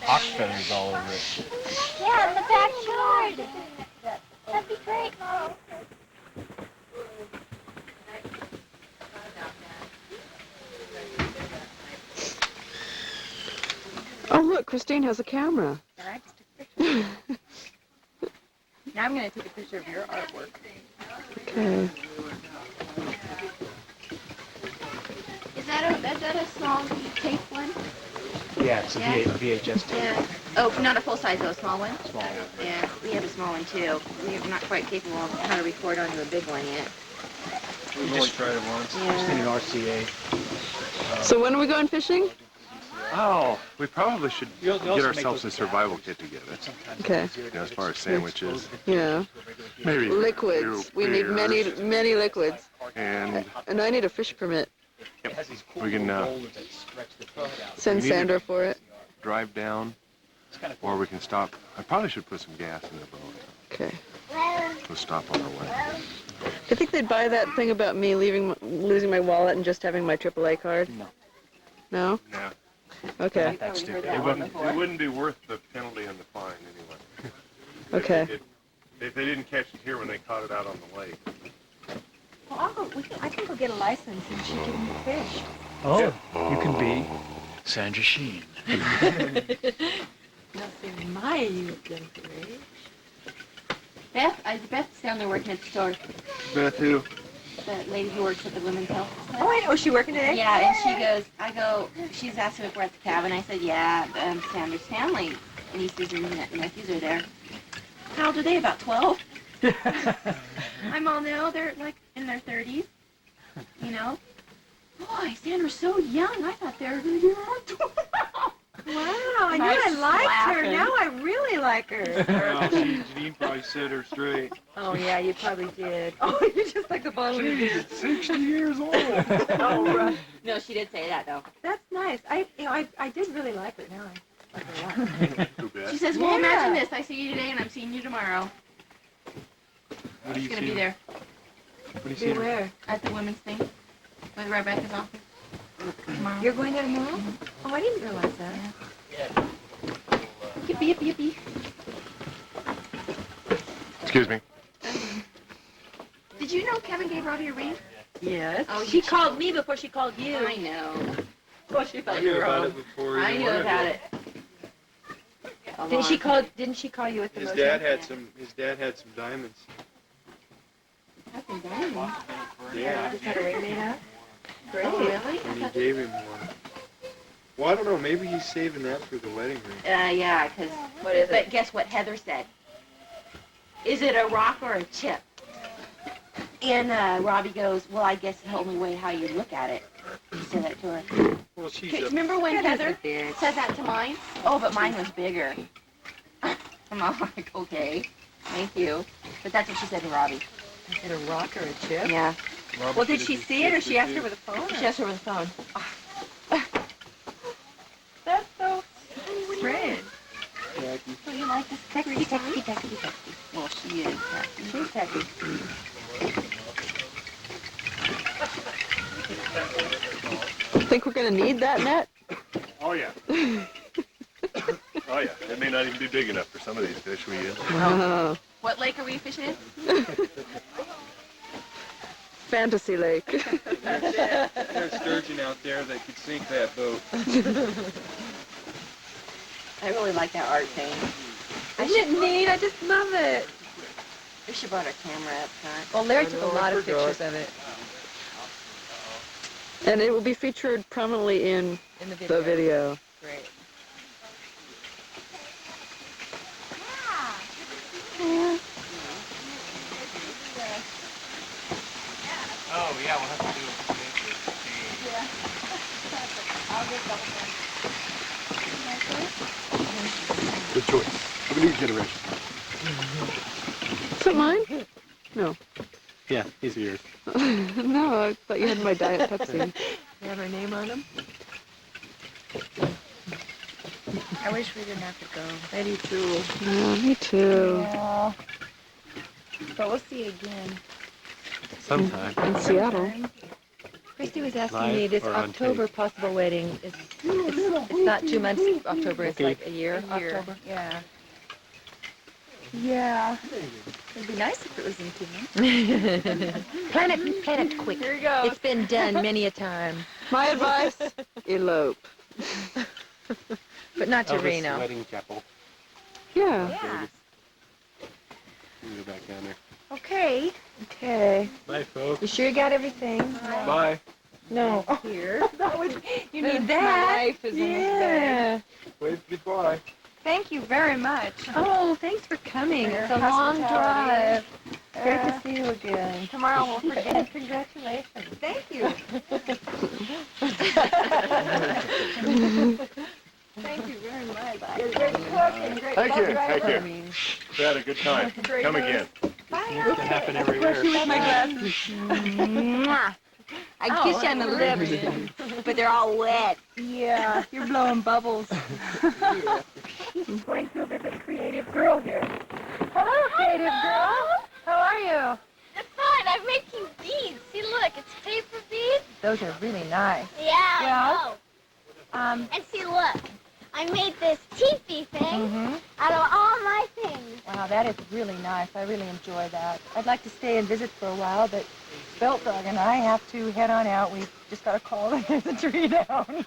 hawk feathers all over it. Yeah, in the backyard. That'd be great. Oh, look, Christine has a camera. I just took a picture. Now I'm going to take a picture of your artwork. Okay. Is that a small tape one? Yeah, it's a VHS tape. Yeah. Oh, not a full size though, a small one? Small one. Yeah, we have a small one too. We're not quite capable of how to record onto a big one yet. We just tried it once. Yeah. Just in an RCA. So when are we going fishing? Oh, we probably should You get also ourselves a make those survival kit together. Okay. You know, as far as sandwiches, Yeah. maybe Liquids. We need beers, many liquids. and And I need a fish permit. we can Send We need Sandra for it. drive down, or we can stop. I probably should put some gas in the boat. Okay. We'll stop on the way. Do you think they'd buy that thing about me losing my wallet and just having my AAA card? No. No? No, Okay. That's stupid. it wouldn't be worth the penalty and the fine anyway. Okay. If they didn't catch it here when they caught it out on the lake. Well, I can go get a license and she can fish. Oh, you can be Sandra Sheen. Nothing my country. Beth's down there working at the store. Beth who? The lady who works at the women's health. Oh, I know. Is she working today? Yeah, and she goes, she's asking if we're at the cabin. I said, yeah, Sandra's family, nieces and nephews are there. How old are they? About 12? I'm all, no, they're like in their 30s, you know? Boy, Sandra's so young. I thought they were going to be around 12. Wow, I knew I I liked her. laughing. Now I really like her. Janine probably set her straight. Oh, yeah, you probably did. Oh, you're just like the bottle of beer. 60 years old. Oh, right. No, she did say that, though. That's nice. I did really like her. Now I like her a lot. Too bad. She says, well, Yeah. imagine this. I see you today, and I'm seeing you tomorrow. What do She's you going to see? be there What do you see? Beware. at the women's thing with Rebecca's office tomorrow. You're going there tomorrow? Oh, I didn't realize that. Yippee, yippee, yippee. Excuse me. Did you know Kevin gave Robbie a ring? Yes. Oh, She called me before she called you. I know. Oh, she thought you were home. I knew about it. Didn't she call you at the His motel? dad had some diamonds. That's embarrassing. Yeah. Just had a ring made out? Great. Oh, really? And he gave him one. Well, I don't know. Maybe he's saving that for the wedding ring. Yeah, because. What is But it? guess what Heather said? Is it a rock or a chip? And Robbie goes, well, I guess the only way how you look at it. He said that to her. Well, she's Okay, a remember when That is Heather a bitch. said that to mine? Oh, but mine was bigger. I'm all like, okay, thank you. But that's what she said to Robbie. Is it a rock or a chip? Yeah. Well, did she see it or she asked her with a phone? She asked her with a phone. That's so strange. So you like this texty. Well, she is. She's happy. Think we're gonna need that net? Oh yeah. Oh yeah. It may not even be big enough for some of these fish we use. Oh, What lake are we fishing in? Fantasy Lake. There's a sturgeon out there that could sink that boat. I really like that art thing. Isn't it neat? I just love it. We should brought our camera up front. Well, Larry took a I lot of forgot. pictures of it And it will be featured prominently in in the video. the video. Great. Oh, yeah, we'll have to do Good choice. Of a new generation. Is that mine? No. Yeah, these are yours. No, I thought you had my Diet Pepsi. You have her name on them? I wish we didn't have to go. I do too. Yeah, me too. Yeah. But we'll see you again. Sometime. In Seattle. Christy was asking Live me this or on October possible wedding. It's not 2 months October, it's Okay. like a year October. Yeah. Yeah. It'd be nice if it was in 2 months. plan it quick. Here you go. It's been done many a time. My advice, elope. But not to Elvis Reno. Wedding Chapel. Yeah. Yeah. You go back down there. Okay. Okay. Bye, folks. You sure you got everything? Bye. No. Here. That would, you need that. My life is in this Yeah. Wave goodbye. Thank you very much. Oh, thanks for coming. For It's your a long hospitality. drive. Great to see you again. Tomorrow we'll forget. Congratulations. Thank you. Thank you very much. You're a great cook and a great Thank you. bus Thank driver. you. We had a good time. Come again. It can happen every year. With my glasses. Mwah. I kiss you on the lips, but they're all wet. Yeah, you're blowing bubbles. Going to visit Creative Girl here. Hello, creative girl. How are you? It's fine. I'm making beads. See, look, it's paper beads. Those are really nice. Yeah, Well, I know. And see, look, I made this teepee thing out of all my things. Wow, that is really nice. I really enjoy that. I'd like to stay and visit for a while, but Belt Dog and I have to head on out. We've just got a call that there's a tree down.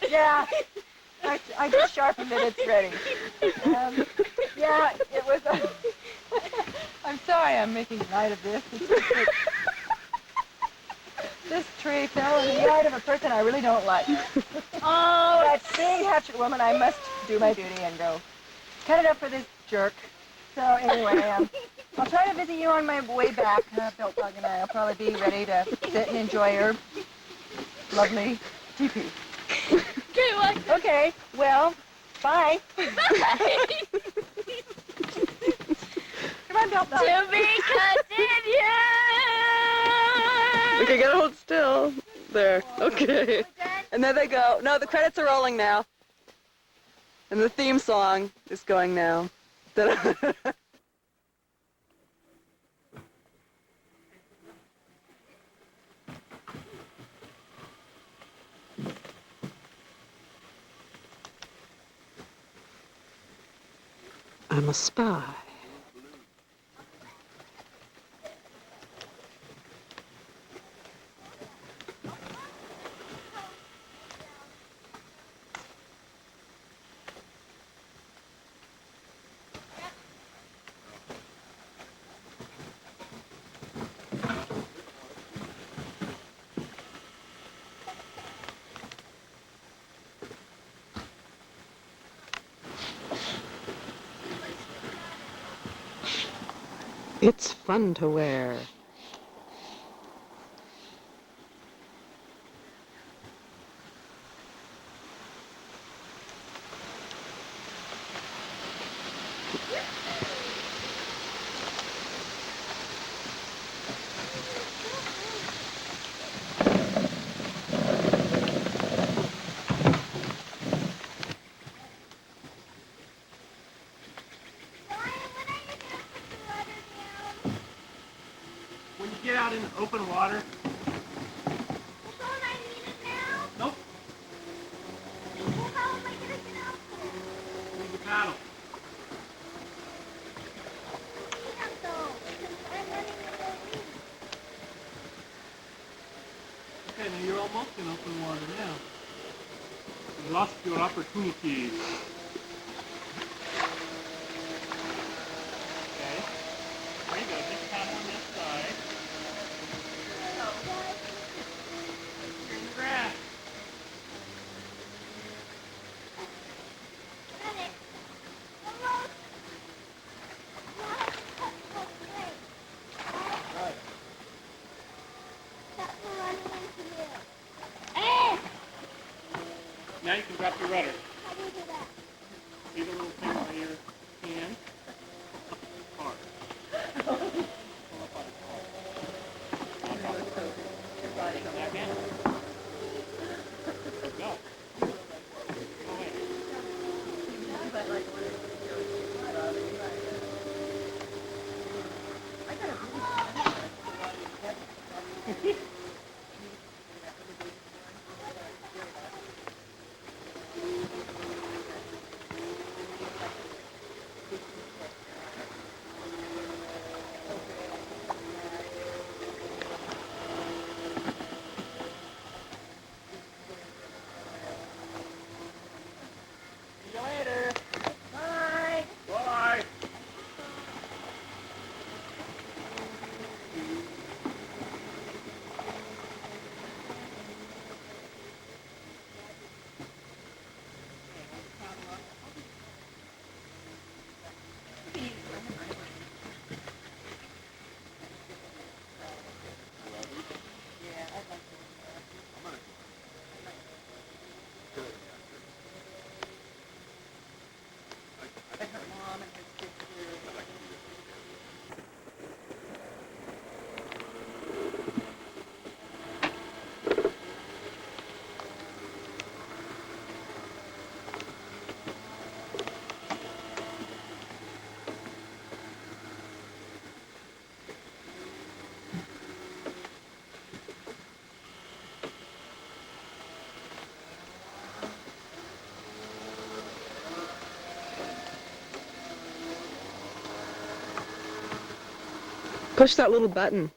Yeah, I just sharpened it. It's ready. Yeah, it was. I'm sorry I'm making light of this. It's just that this tree fell in the eye of a person I really don't like. Oh, that being hatchet woman, I must do my duty and go cut it up for this jerk. So anyway, I'll try to visit you on my way back. Belt Dog and I will probably be ready to sit and enjoy your lovely teepee. Okay, well, bye. Come on, Belt Dog. To be continued. Okay, gotta hold still. There. Okay. And there they go. No, the credits are rolling now. And the theme song is going now. I'm a spy. It's fun to wear. When you get out in open water. Nope. Use the paddle. Okay, now you're almost in open water now. You lost your opportunity. Okay. There you go. Just paddle on this side. You're in the grass. Now you can drop your rudder. See the little thing by your hand? Hard. Pull up on it hard. Now drop it. Back in. Go. Go away. See you later. Bye. Bye. Push that little button.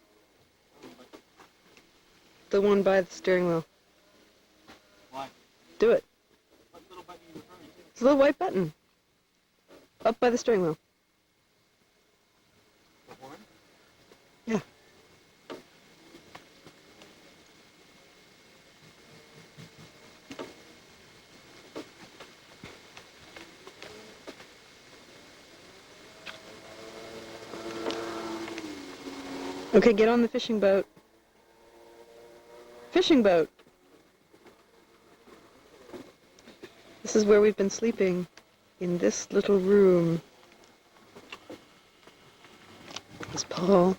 The one by the steering wheel. Why? Do it. What little button are you referring to? It's a little white button. Up by the steering wheel. The horn? Yeah. Okay, get on the fishing boat. Fishing boat. This is where we've been sleeping, in this little room. There's Paul.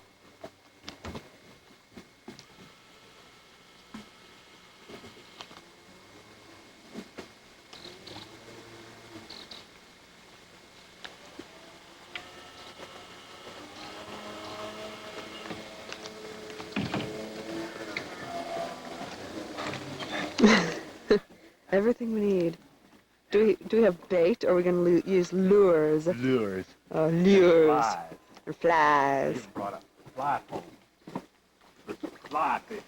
Everything we need. Do we have bait, or are we going to use lures? Lures. Oh, lures. Flies. Or flies. You brought up fly pole. Fly fish.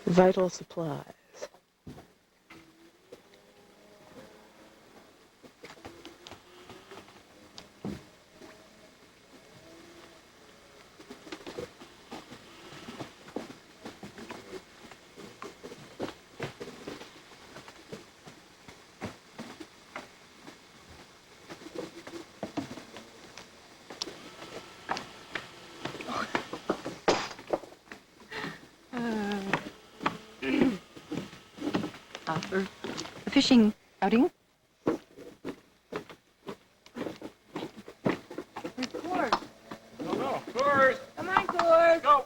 Vital supplies. fishing outing. Coors. No, Coors. Come on, Coors. Go.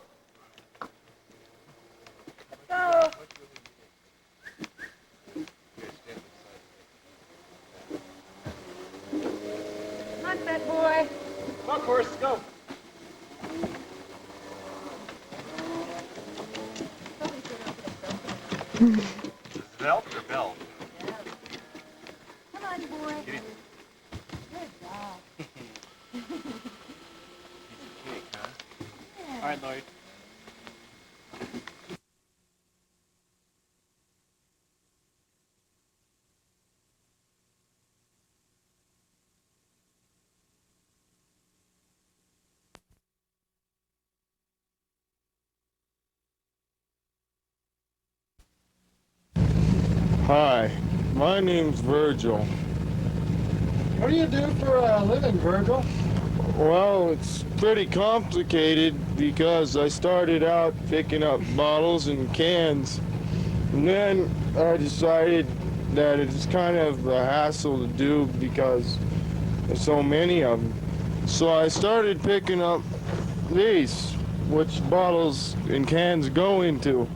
Go. Come on, fat boy. Come on, Coors, go. Belt or belt? Come on, boy. Get it. Good job. Piece of cake, huh? All right, Laurie. Hi, my name's Virgil. What do you do for a living, Virgil? Well, it's pretty complicated because I started out picking up bottles and cans, and then I decided that it's kind of a hassle to do because there's so many of them. So I started picking up these, which bottles and cans go into.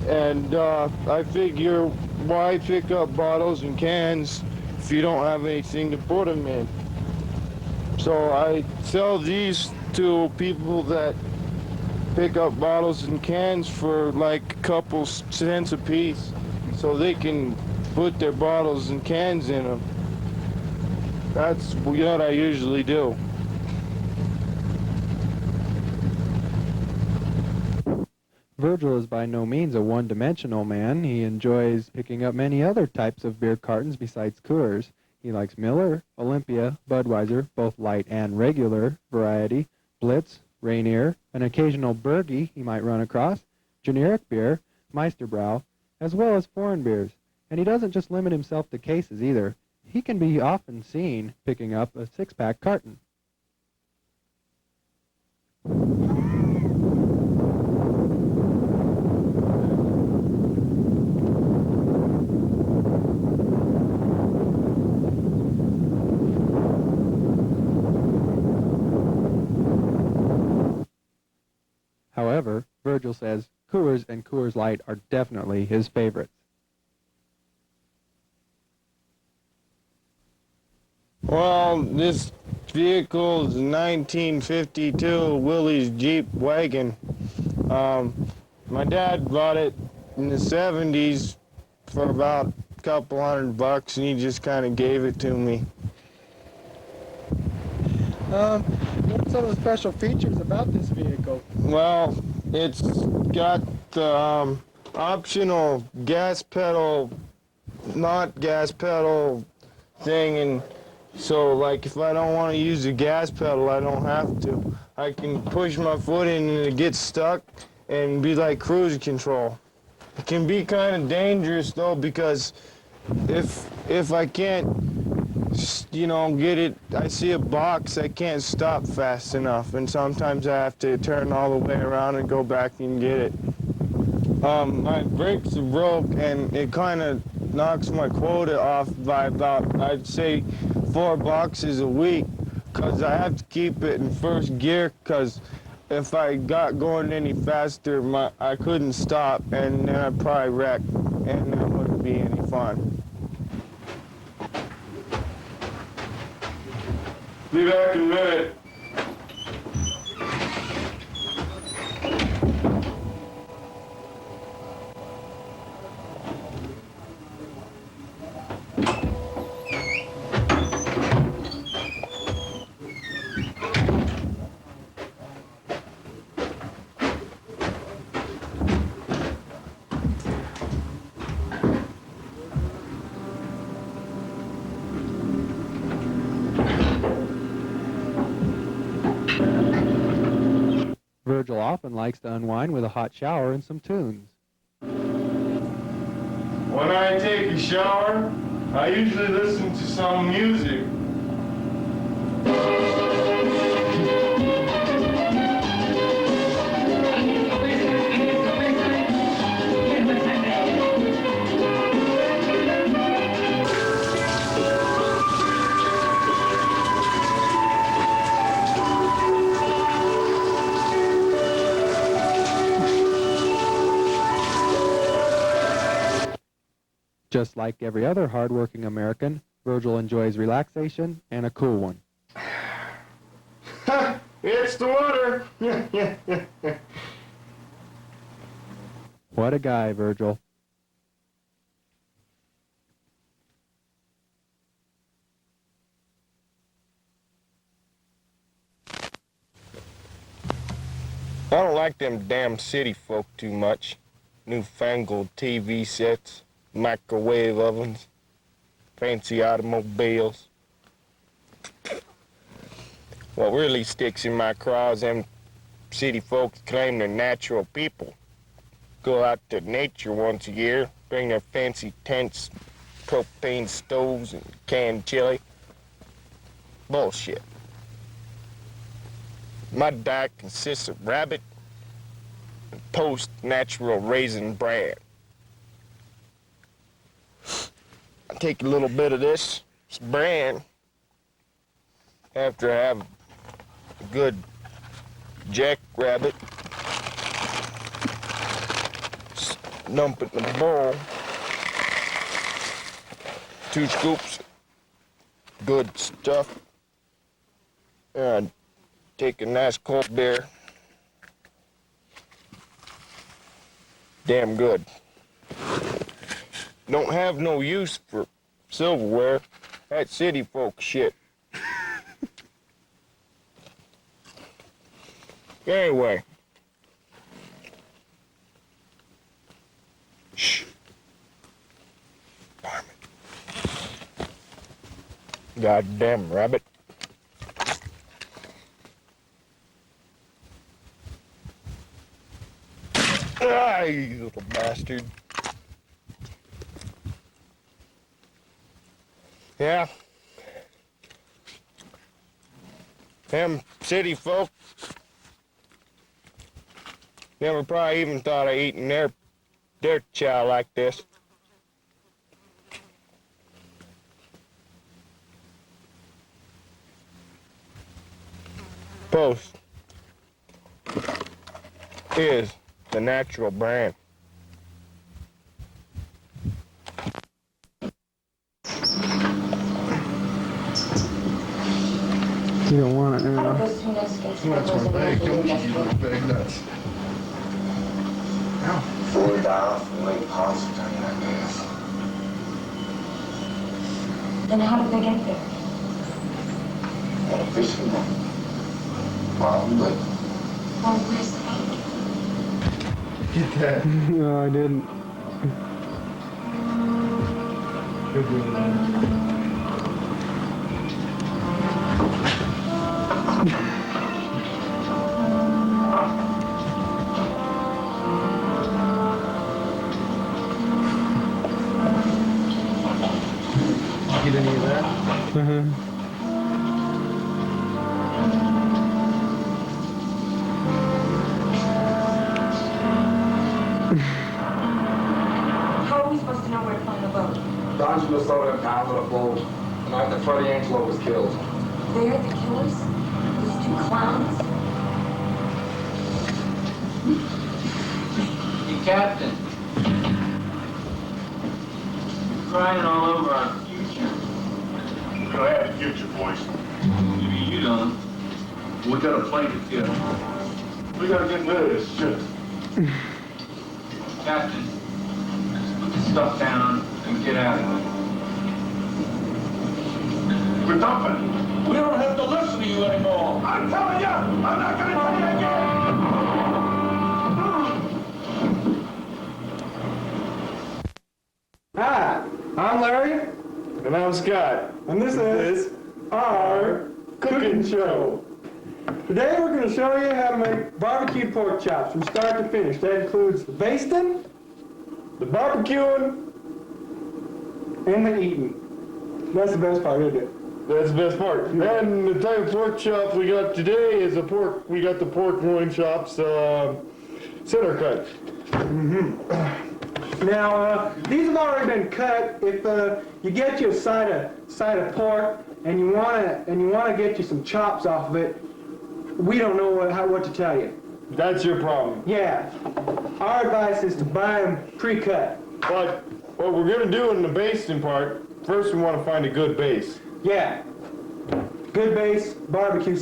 And I figure, why pick up bottles and cans if you don't have anything to put them in? So I sell these to people that pick up bottles and cans for like a couple cents a piece, so they can put their bottles and cans in them. That's what I usually do. Virgil is by no means a one-dimensional man. He enjoys picking up many other types of beer cartons besides Coors. He likes Miller, Olympia, Budweiser, both light and regular variety, Blitz, Rainier, an occasional Bergie he might run across, generic beer, Meisterbrau, as well as foreign beers. And he doesn't just limit himself to cases either. He can be often seen picking up a six-pack carton. However, Virgil says Coors and Coors Light are definitely his favorites. Well, this vehicle is a 1952 Willys Jeep wagon. My dad bought it in the 70s for about a couple $100, and he just kind of gave it to me. What's some of the special features about this vehicle? Well, it's got the optional gas pedal, not gas pedal thing, and so like if I don't want to use the gas pedal, I don't have to. I can push my foot in and it gets stuck and be like cruise control. It can be kind of dangerous though, because if I can't, you know, get it, I see a box, I can't stop fast enough, and sometimes I have to turn all the way around and go back and get it. My brakes are broke, and it kind of knocks my quota off by about, I'd say, 4 boxes a week, because I have to keep it in first gear, because if I got going any faster, I couldn't stop, and then I'd probably wreck, and that wouldn't be any fun. Be back in a minute. Virgil often likes to unwind with a hot shower and some tunes. When I take a shower, I usually listen to some music. Just like every other hard-working American, Virgil enjoys relaxation and a cool one. It's the water! What a guy, Virgil. I don't like them damn city folk too much. Newfangled TV sets, microwave ovens, fancy automobiles. What really sticks in my craw is them city folks claim they're natural people. Go out to nature once a year, bring their fancy tents, propane stoves, and canned chili. Bullshit. My diet consists of rabbit and post-natural raisin bran. I take a little bit of this bran after I have a good jackrabbit. Dump it in a bowl. 2 scoops. Good stuff. And take a nice cold beer. Damn good. Don't have no use for silverware. That city folk shit. Anyway. Shh. Varmint. Goddamn rabbit. Ah, you little bastard. Yeah. Them city folk never probably even thought of eating their chow like this. Post is the natural brand. You don't want it now. That's my bag. Don't you use my bag nuts. Ow. 4 down from Lake Positane, I guess. Then how did they get there? On a fishing boat. Probably. Well, where's the boat? Get that. No, I didn't. Get any of that? How are we supposed to know where to find the boat? Don just must slow them down with a boat. The night that Freddie Angelo was killed. They're the killers? These 2 clowns? Hey, Captain. You're crying all over our future. We don't have a future, boys. Maybe you don't. We got a plane to kill. We gotta get rid of this shit. Captain, just put the stuff down and get out of here. We're dumping. We don't have to listen to you anymore. I'm telling you, I'm not gonna tell you again. Hi, I'm Larry. And I'm Scott. And this is our cooking show. Today we're going to show you how to make barbecued pork chops from start to finish. That includes the basting, the barbecuing, and the eating. That's the best part, isn't it? That's the best part. And the type of pork chop we got today is we got the pork loin chops, center cut. Now, these have already been cut. If you get you a side of pork and you want to get you some chops off of it, we don't know what to tell you. That's your problem. Yeah. Our advice is to buy them pre-cut. But what we're gonna do in the basting part, first we want to find a good base. Yeah. Good base, barbecue,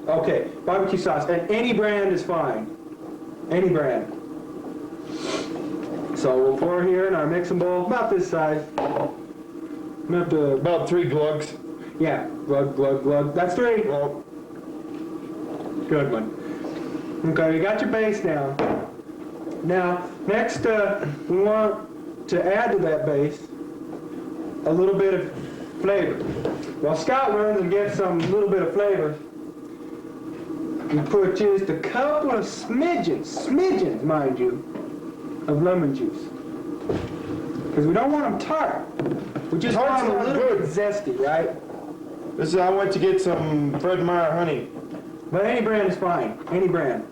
okay, barbecue sauce, and any brand is fine. Any brand. So we'll pour here in our mixing bowl, about this size. About 3 glugs. Yeah, glug, glug, glug. That's 3. Well, good one. Okay, you got your base down. Now, next, we want to add to that base a little bit of flavor. While Scott learns and gets some little bit of flavor, we put just a couple of smidgens, mind you, of lemon juice. Because we don't want them tart. We just want them a little bit zesty, right? This is, I went to get some Fred Meyer honey. But any brand is fine. Any brand.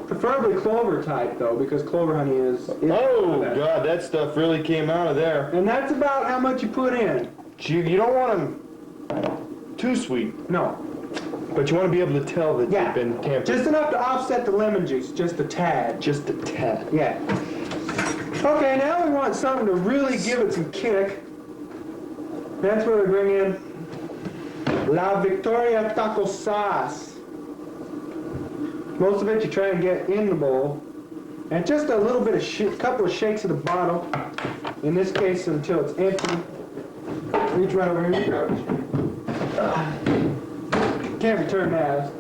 Preferably clover type, though, because clover honey is... Oh, God, that stuff really came out of there. And that's about how much you put in. You don't want them too sweet. No. But you want to be able to tell that they've been tampered. Just enough to offset the lemon juice, just a tad. Just a tad. Yeah. Okay, now we want something to really give it some kick. That's where we bring in La Victoria taco sauce. Most of it you try and get in the bowl. And just a little bit of couple of shakes of the bottle. In this case, until it's empty. Reach right over here. Can't return that.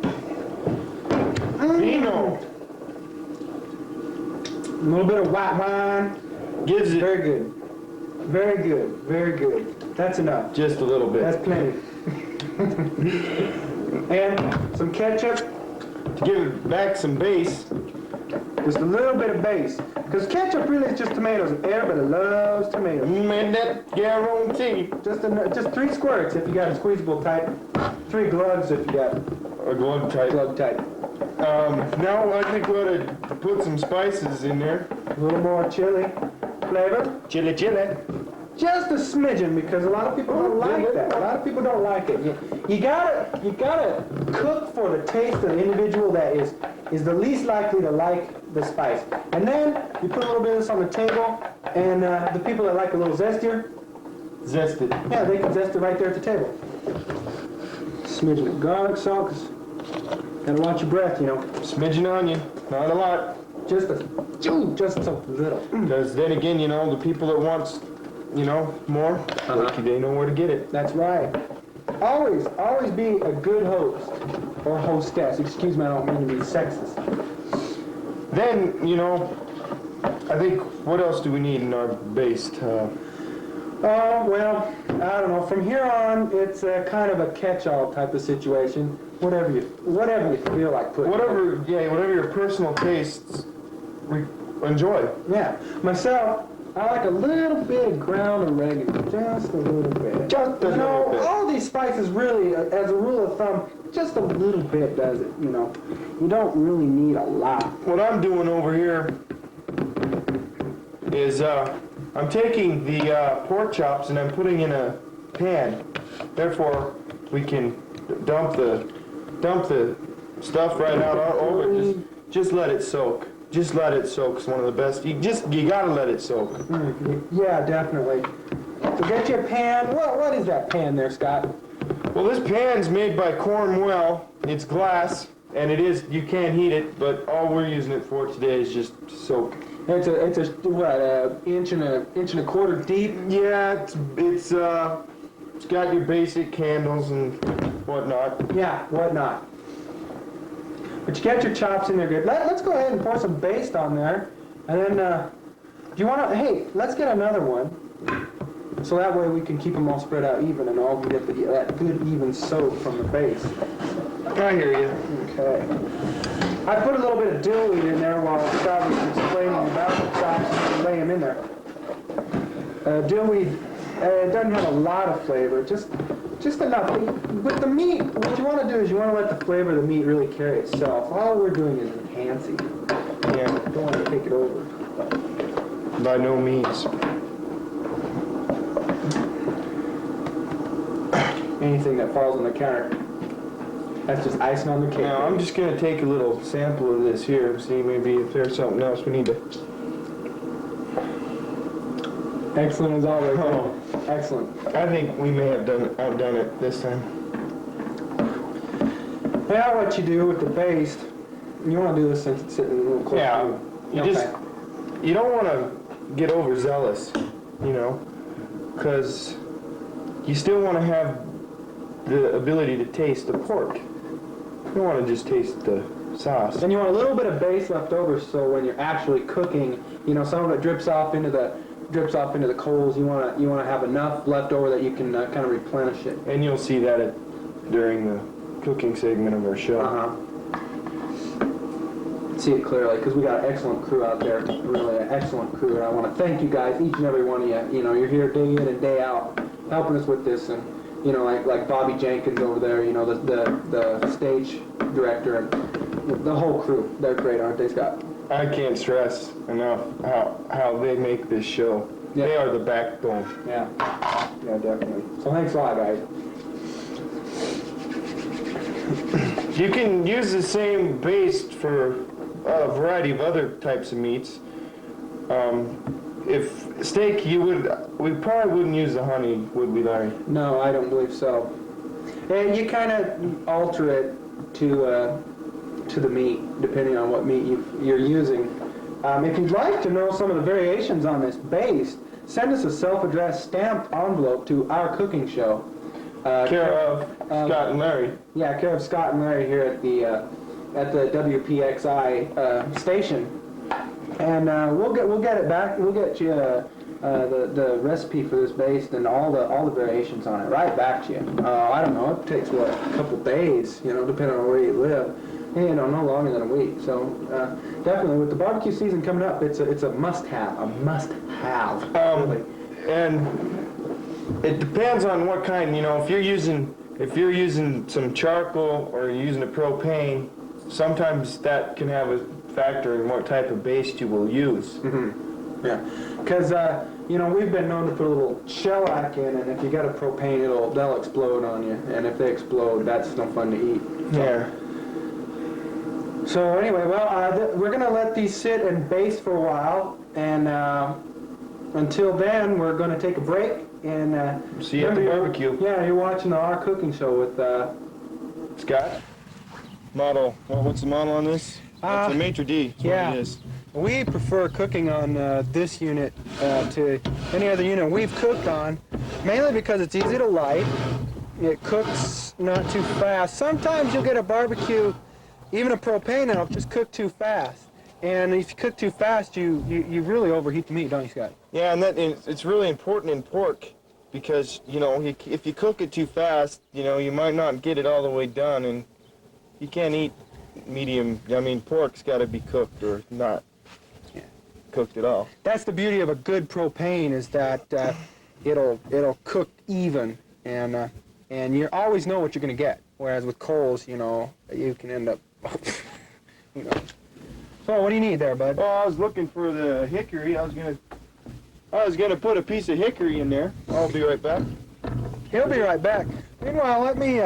Vino. A little bit of white wine. Gives it. Very good. Very good. Very good. That's enough. Just a little bit. That's plenty. And some ketchup. To give it back some base. Just a little bit of base. Because ketchup really is just tomatoes. Everybody loves tomatoes. Man, that guarantee. Just 3 squirts if you got a squeezable type. 3 glugs if you got a glug type. Glug type. Now I think we ought to put some spices in there. A little more chili flavor. Chili. Just a smidgen, because a lot of people don't like that. A lot of people don't like it. You gotta cook for the taste of the individual that is the least likely to like the spice. And then you put a little bit of this on the table, and the people that like a little zestier, zested. Yeah, they can zest it right there at the table. Smidgen of garlic salt, 'cause gotta watch your breath, you know. Smidgen onion, not a lot. Just so little. Because then again, you know, the people that want, you know, more, they know where to get it. That's right. Always be a good host or hostess. Excuse me, I don't mean to be sexist. Then, you know, I think, what else do we need in our base? Well, I don't know. From here on, it's kind of a catch-all type of situation. Whatever you feel like putting. Whatever your personal tastes enjoy. Yeah. Myself, I like a little bit of ground oregano, just a little bit. Just a little bit. All these spices really, as a rule of thumb, just a little bit does it, you know. You don't really need a lot. What I'm doing over here is I'm taking the pork chops and I'm putting in a pan. Therefore, we can dump the stuff right out over. Just let it soak. Just let it soak. It's one of the best. You gotta let it soak. Yeah, definitely. So get your pan. What is that pan there, Scott? Well, this pan's made by Cornwell. It's glass, and you can't heat it, but all we're using it for today is just soak. It's what, inch and a quarter deep? Yeah, it's got your basic candles and whatnot. Yeah, whatnot. But you get your chops in there good. Let's go ahead and pour some baste on there. And then, do you want to, hey, let's get another one. So that way we can keep them all spread out even and all can get that good even soak from the base. I hear you. Okay. I put a little bit of dillweed in there while Scott was explaining about the chops and lay them in there. Dillweed, it doesn't have a lot of flavor, just enough. With the meat, what you want to do is you want to let the flavor of the meat really carry itself. All we're doing is enhancing. Yeah, don't want to take it over. By no means. Anything that falls on the counter, that's just icing on the cake. Now, I'm just going to take a little sample of this here, see maybe if there's something else we need to... Excellent as always. Excellent. I think we may have outdone it this time. Yeah, what you do with the baste, you want to do this since it's sitting a little close. Yeah, you don't want to get overzealous, you know, because you still want to have the ability to taste the pork. You don't want to just taste the sauce. Then you want a little bit of base left over, so when you're actually cooking, you know, some of it drips off into the coals. You want to have enough left over that you can kind of replenish it. And you'll see that during the cooking segment of our show. See it clearly, because we got an excellent crew out there, really an excellent crew, and I want to thank you guys, each and every one of you. You know, you're here day in and day out, helping us with this, and you know, like Bobby Jenkins over there, you know, the stage director, and the whole crew. They're great, aren't they, Scott? I can't stress enough how they make this show. Yeah. They are the backbone. Yeah, definitely. So thanks a lot, guys. You can use the same baste for a variety of other types of meats. If steak, we probably wouldn't use the honey, would we, Larry? No, I don't believe so. And you kind of alter it to the meat, depending on what meat you're using. If you'd like to know some of the variations on this baste, send us a self-addressed stamped envelope to Our Cooking Show. Care of Scott and Larry. Yeah, care of Scott and Larry here at the WPXI station, and we'll get it back. We'll get you the recipe for this baste and all the variations on it right back to you. I don't know. It takes a couple days, you know, depending on where you live. You know, no longer than a week. So definitely, with the barbecue season coming up, it's a must-have. A must-have. Really. And it depends on what kind. You know, if you're using some charcoal or you're using a propane, sometimes that can have a factor in what type of baste you will use. Mm-hmm. Yeah, because you know, we've been known to put a little shellac in, and if you got a propane, they'll explode on you, and if they explode, that's no fun to eat. Yeah. So anyway, well, we're gonna let these sit and baste for a while, and until then, we're gonna take a break and see you at the barbecue. Yeah, you're watching Our Cooking Show with Scott. Model. Well, what's the model on this? It's a maitre d'. Yeah. It is. We prefer cooking on this unit to any other unit we've cooked on, mainly because it's easy to light. It cooks not too fast. Sometimes you'll get a barbecue, even a propane, that'll just cook too fast. And if you cook too fast, you really overheat the meat, don't you, Scott? Yeah, and it's really important in pork because, you know, if you cook it too fast, you know, you might not get it all the way done, and you can't eat medium. I mean, pork's got to be cooked or not cooked at all. That's the beauty of a good propane, is that it'll cook even, and you always know what you're going to get. Whereas with coals, you know, you can end up, you know. So what do you need there, bud? Well, I was looking for the hickory. I was gonna put a piece of hickory in there. I'll be right back. He'll be right back. Meanwhile, let me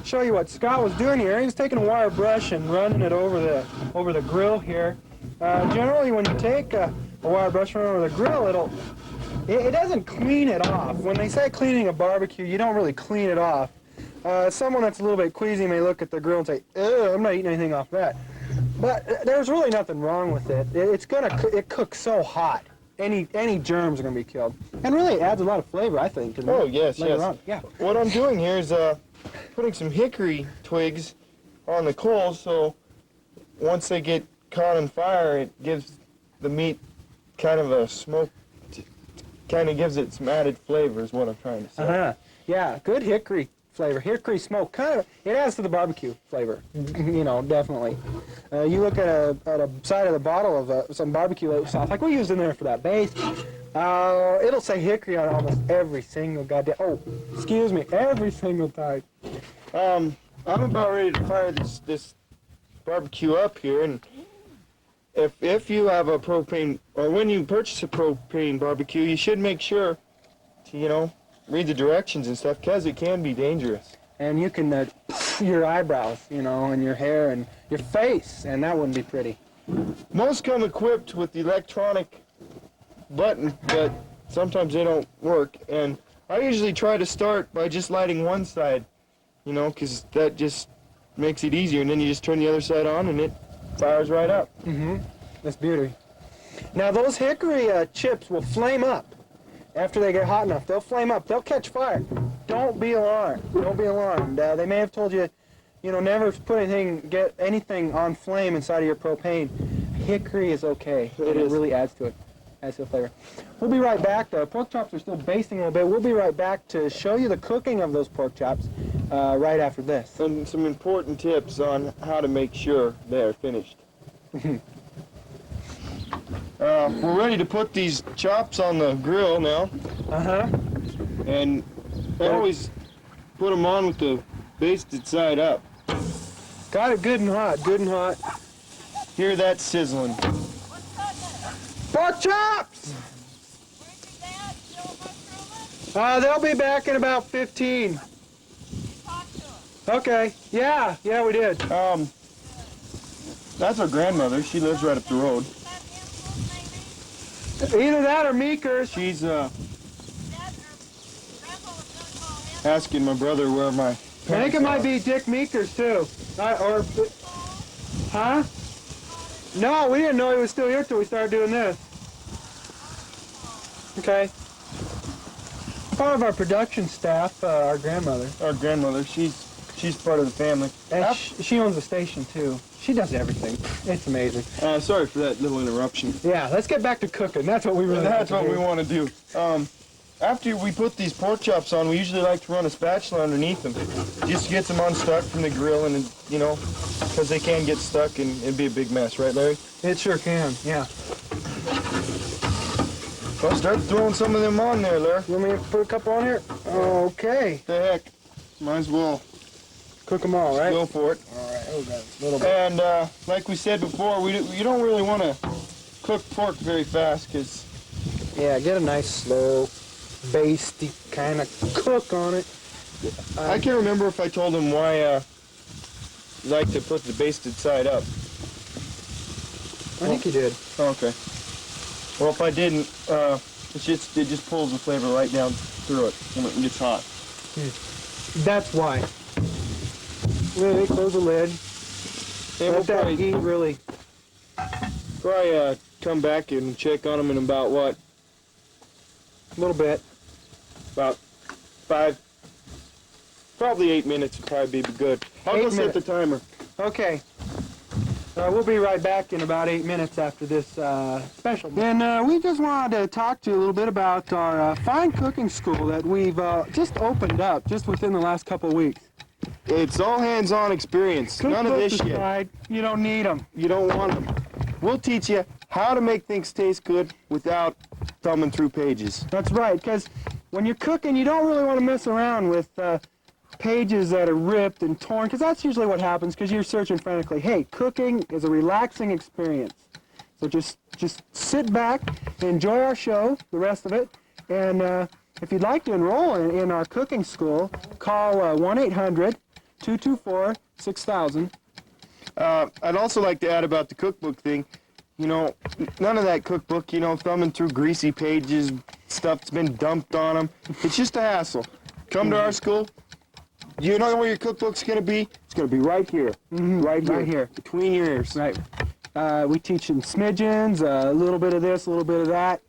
show you what Scott was doing here. He was taking a wire brush and running it over the grill here. Generally, when you take a wire brush and run over the grill, it doesn't clean it off. When they say cleaning a barbecue, you don't really clean it off. Someone that's a little bit queasy may look at the grill and say, "Ugh, I'm not eating anything off that." But there's really nothing wrong with it. It cooks so hot. Any germs are going to be killed. And really it adds a lot of flavor, I think. Oh, yes. On. Yeah. What I'm doing here is putting some hickory twigs on the coals, so once they get caught on fire, it gives the meat kind of a smoke, kind of gives it some added flavor is what I'm trying to say. Uh-huh. Yeah, good hickory flavor. Hickory smoke, kind of, it adds to the barbecue flavor, you know, definitely. You look at a side of the bottle of some barbecue sauce, like we used in there for that base, it'll say hickory on almost every single every single time. I'm about ready to fire this barbecue up here, and if you have a propane, or when you purchase a propane barbecue, you should make sure to, you know, read the directions and stuff, because it can be dangerous. And you can, your eyebrows, you know, and your hair and your face, and that wouldn't be pretty. Most come equipped with the electronic button, but sometimes they don't work. And I usually try to start by just lighting one side, you know, because that just makes it easier. And then you just turn the other side on and it fires right up. Mm-hmm. That's beauty. Now those hickory chips will flame up after they get hot enough. They'll flame up. They'll catch fire. Don't be alarmed. Don't be alarmed. They may have told you, you know, never get anything on flame inside of your propane. Hickory is okay. It really adds to it. Adds to the flavor. We'll be right back. The pork chops are still basting a little bit. We'll be right back to show you the cooking of those pork chops right after this. And some important tips on how to make sure they're finished. We're ready to put these chops on the grill now. Uh-huh. And always put them on with the basted side up. Got it good and hot, good and hot. Hear that sizzling. Pork chops! They'll be back in about 15. Okay. Yeah, we did. That's our grandmother. She lives right up the road. Either that or Meekers. She's asking my brother where my parents I think it might be Dick Meekers too. Huh? No, we didn't know he was still here till we started doing this. Okay. Part of our production staff, our grandmother. Our grandmother, she's part of the family. And she owns the station too. She does everything. It's amazing. Sorry for that little interruption. Yeah, let's get back to cooking. That's what we really That's what we want to do. After we put these pork chops on, we usually like to run a spatula underneath them, just to get them unstuck from the grill, and you know, because they can get stuck and it'd be a big mess, right, Larry? It sure can. Yeah. Well, start throwing some of them on there, Larry. You want me to put a couple on here? Okay. The heck, might as well cook them all, right? Go for it. All right. Oh, God, a little bit. And like we said before, you don't really want to cook pork very fast, because yeah, get a nice slow, basty kind of cook on it. I can't remember if I told him why you like to put the basted side up. I think you did. Okay. Well, if I didn't, it just pulls the flavor right down through it when it gets hot. That's why. Really, close the lid. Yeah, Let that heat really. Probably come back and check on them in about what? A little bit. About 5, probably 8 minutes would probably be good. I'll go set the timer. Okay. We'll be right back in about 8 minutes after this special. And we just wanted to talk to you a little bit about our fine cooking school that we've just opened up just within the last couple of weeks. It's all hands-on experience. None of this shit. Aside, you don't need them. You don't want them. We'll teach you how to make things taste good without thumbing through pages. That's right, because when you're cooking, you don't really want to mess around with pages that are ripped and torn, because that's usually what happens, because you're searching frantically. Hey, cooking is a relaxing experience. So just sit back, enjoy our show, the rest of it, and if you'd like to enroll in our cooking school, call 1-800-224-6000. I'd also like to add about the cookbook thing. You know, none of that cookbook, you know, thumbing through greasy pages, stuff's been dumped on them. It's just a hassle. Come to our school. You know where your cookbook's going to be? It's going to be right here. Right here. Between your ears. Right. We teach in smidgens, a little bit of this, a little bit of that.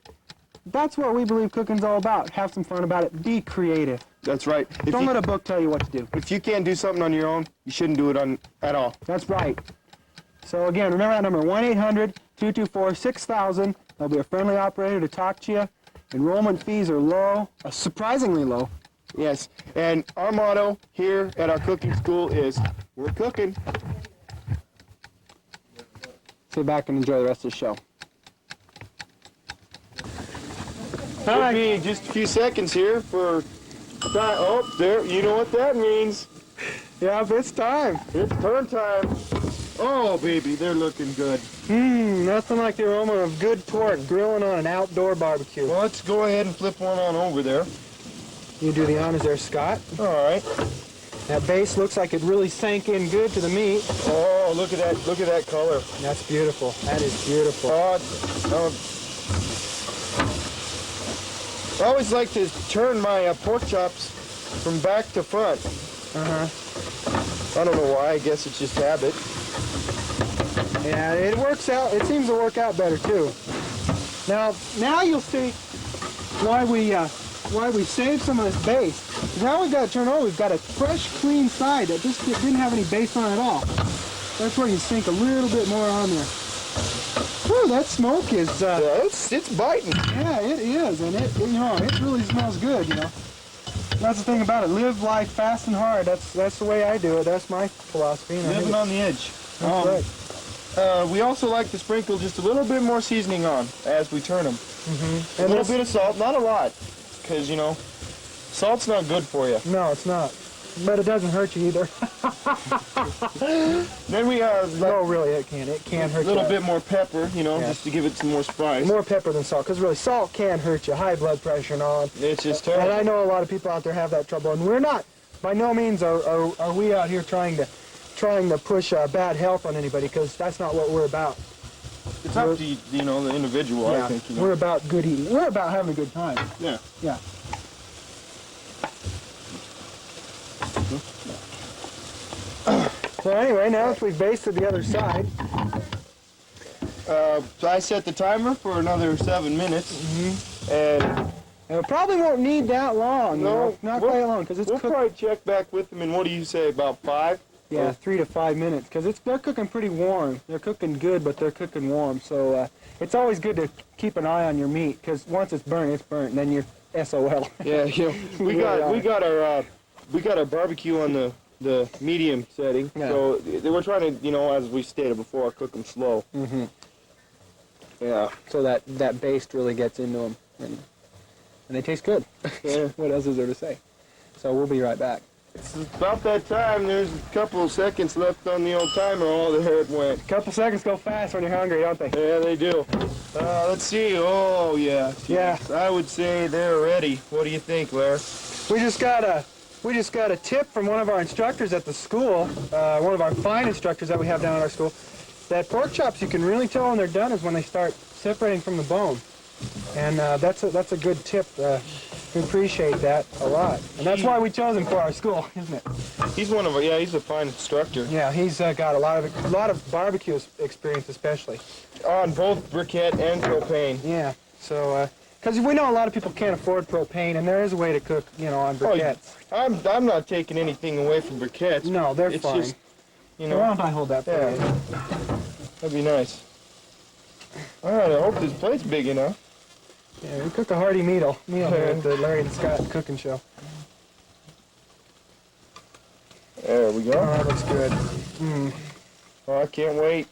That's what we believe cooking's all about. Have some fun about it. Be creative. That's right. Don't let a book tell you what to do. If you can't do something on your own, you shouldn't do it at all. That's right. So again, remember that number, 1-800-224-6000. There'll be a friendly operator to talk to you. Enrollment fees are low, surprisingly low. Yes, and our motto here at our cooking school is, we're cooking. Sit back and enjoy the rest of the show. All right. Give me just a few seconds here for time. Oh, there, you know what that means. Yeah, it's time. It's turn time. Oh, baby, they're looking good. Nothing like the aroma of good pork grilling on an outdoor barbecue. Well, let's go ahead and flip one on over there. You do the honors there, Scott. All right. That base looks like it really sank in good to the meat. Oh, look at that! Look at that color. That's beautiful. That is beautiful. I always like to turn my pork chops from back to front. I don't know why. I guess it's just habit. Yeah, it works out. It seems to work out better too. Now you'll see why we saved some of this base. Now we've got to turn over. We've got a fresh, clean side that just didn't have any base on at all. That's where you sink a little bit more on there. Whew, that smoke is. It's biting. Yeah, it is, and it really smells good. That's the thing about it. Live life fast and hard. That's the way I do it. That's my philosophy. Living on the edge. That's right. We also like to sprinkle just a little bit more seasoning on as we turn them. A little bit of salt, not a lot, because salt's not good for you. No, it's not. But it doesn't hurt you either. Then we no, really, it can. It can hurt you. A little bit more pepper, just to give it some more spice. More pepper than salt, because really salt can hurt you. High blood pressure and all. It's just terrible. And I know a lot of people out there have that trouble, and we're not. By no means are we out here trying to push bad health on anybody, because that's not what we're about. It's up to the individual. Yeah, I think. We're about good eating. We're about having a good time. Yeah. Yeah. So anyway, now that we've basted the other side, so I set the timer for another 7 minutes, and it probably won't need that long. No, not quite long, because it's. We'll probably check back with them. And what do you say, about 5? Yeah, 3 to 5 minutes, because they're cooking pretty warm. They're cooking good, but they're cooking warm. So it's always good to keep an eye on your meat, because once it's burnt, and then you're SOL. Yeah, we got our barbecue on the medium setting. Yeah. So we're trying to, as we stated before, cook them slow. Yeah. So that baste really gets into them, and they taste good. Yeah. What else is there to say? So we'll be right back. It's about that time. There's a couple of seconds left on the old timer. All the hair went. A couple seconds go fast when you're hungry, don't they? Yeah, they do. Let's see. Oh, yeah. Yeah. I would say they're ready. What do you think, Larry? We just got a tip from one of our instructors at the school, one of our fine instructors that we have down at our school, that pork chops, you can really tell when they're done is when they start separating from the bone. And that's a good tip. We appreciate that a lot. And that's why we chose him for our school, isn't it? He's he's a fine instructor. Yeah, he's got a lot of barbecue experience, especially. On both briquette and propane. Yeah, so, because we know a lot of people can't afford propane, and there is a way to cook, on briquettes. Oh, I'm not taking anything away from briquettes. No, they're fine. Just, why don't I hold that for you? That'd be nice. All right, I hope this plate's big enough. Yeah, we cook a hearty meal here at the Larry and Scott Cooking Show. There we go. Oh, that looks good. Oh, I can't wait.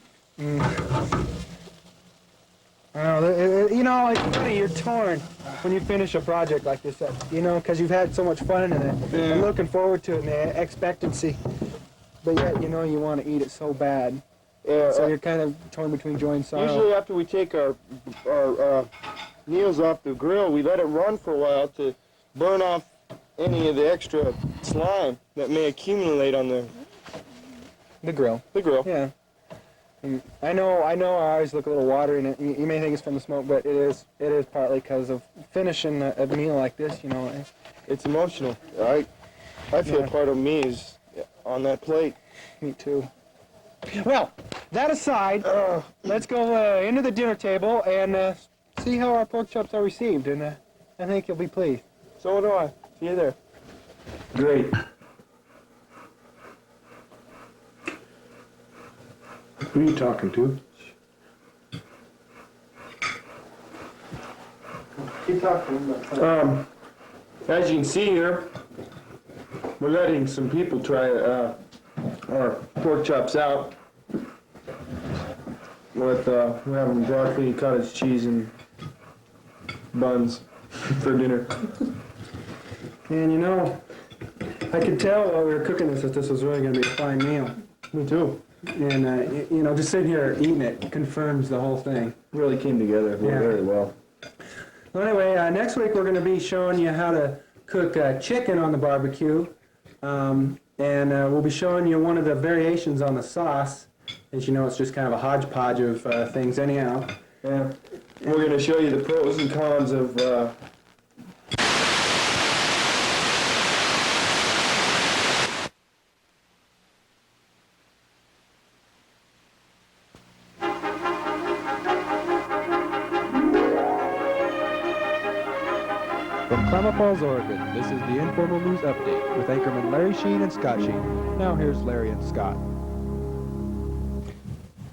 Like buddy, you're torn when you finish a project like this, because you've had so much fun in it and looking forward to it and the expectancy. But yet, you want to eat it so bad. Yeah. So you're kind of torn between joy and sorrow. Usually after we take our meals off the grill, we let it run for a while to burn off any of the extra slime that may accumulate on the grill. The grill. Yeah. And I know. I always look a little watery in it. You may think it's from the smoke, but it is partly because of finishing a meal like this. It's emotional. I feel part of me is on that plate. Me too. Well, that aside, let's go into the dinner table and see how our pork chops are received, and I think you'll be pleased. So do I. See you there. Great. Who are you talking to? Keep talking. As you can see here, we're letting some people try our pork chops out. With we're having broccoli, cottage cheese, and buns for dinner. And I could tell while we were cooking this that this was really going to be a fine meal. Me too. And just sitting here eating it confirms the whole thing. Really came together very well. Well, anyway, next week we're going to be showing you how to cook chicken on the barbecue. And we'll be showing you one of the variations on the sauce. As you know, it's just kind of a hodgepodge of things anyhow. Yeah. We're going to show you the pros and cons of Klamath Falls, Oregon. This is the Informal News Update with anchormen Larry Sheen and Scott Sheen. Now here's Larry and Scott.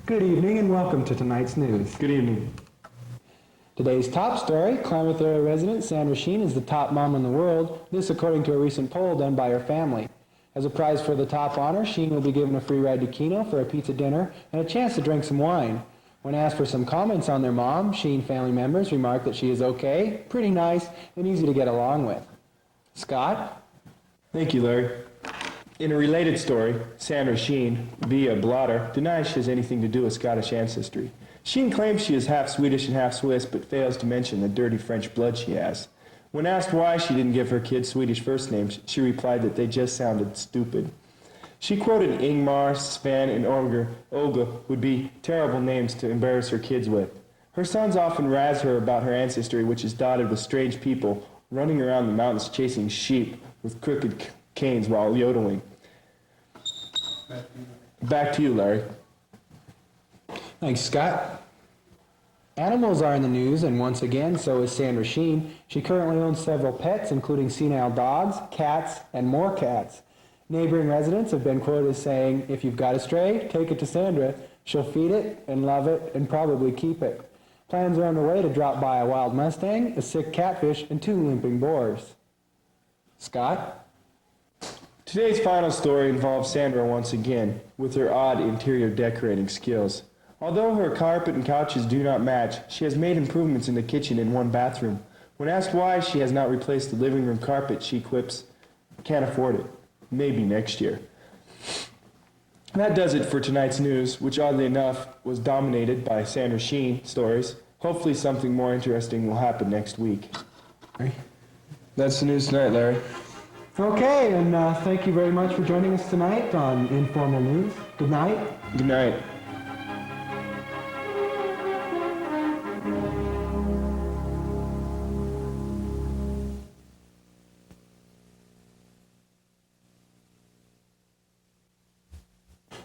Good evening and welcome to tonight's news. Good evening. Today's top story, Klamath area resident Sandra Sheen is the top mom in the world, this according to a recent poll done by her family. As a prize for the top honor, Sheen will be given a free ride to Keno for a pizza dinner and a chance to drink some wine. When asked for some comments on their mom, Sheen family members remarked that she is okay, pretty nice, and easy to get along with. Scott? Thank you, Larry. In a related story, Sandra Sheen, via blotter, denies she has anything to do with Scottish ancestry. Sheen claims she is half Swedish and half Swiss, but fails to mention the dirty French blood she has. When asked why she didn't give her kids Swedish first names, she replied that they just sounded stupid. She quoted Ingmar, Sven, and Olga would be terrible names to embarrass her kids with. Her sons often razz her about her ancestry, which is dotted with strange people running around the mountains chasing sheep with crooked canes while yodeling. Back to you, Larry. Thanks, Scott. Animals are in the news, and once again, so is Sandra Sheen. She currently owns several pets, including senile dogs, cats, and more cats. Neighboring residents have been quoted as saying, "If you've got a stray, take it to Sandra. She'll feed it and love it and probably keep it." Plans are underway to drop by a wild Mustang, a sick catfish, and 2 limping boars. Scott? Today's final story involves Sandra once again, with her odd interior decorating skills. Although her carpet and couches do not match, she has made improvements in the kitchen and 1 bathroom. When asked why she has not replaced the living room carpet, she quips, "Can't afford it. Maybe next year." That does it for tonight's news, which oddly enough was dominated by Sandra Sheen stories. Hopefully something more interesting will happen next week. That's the news tonight, Larry. Okay, and thank you very much for joining us tonight on Informal News. Good night. Good night.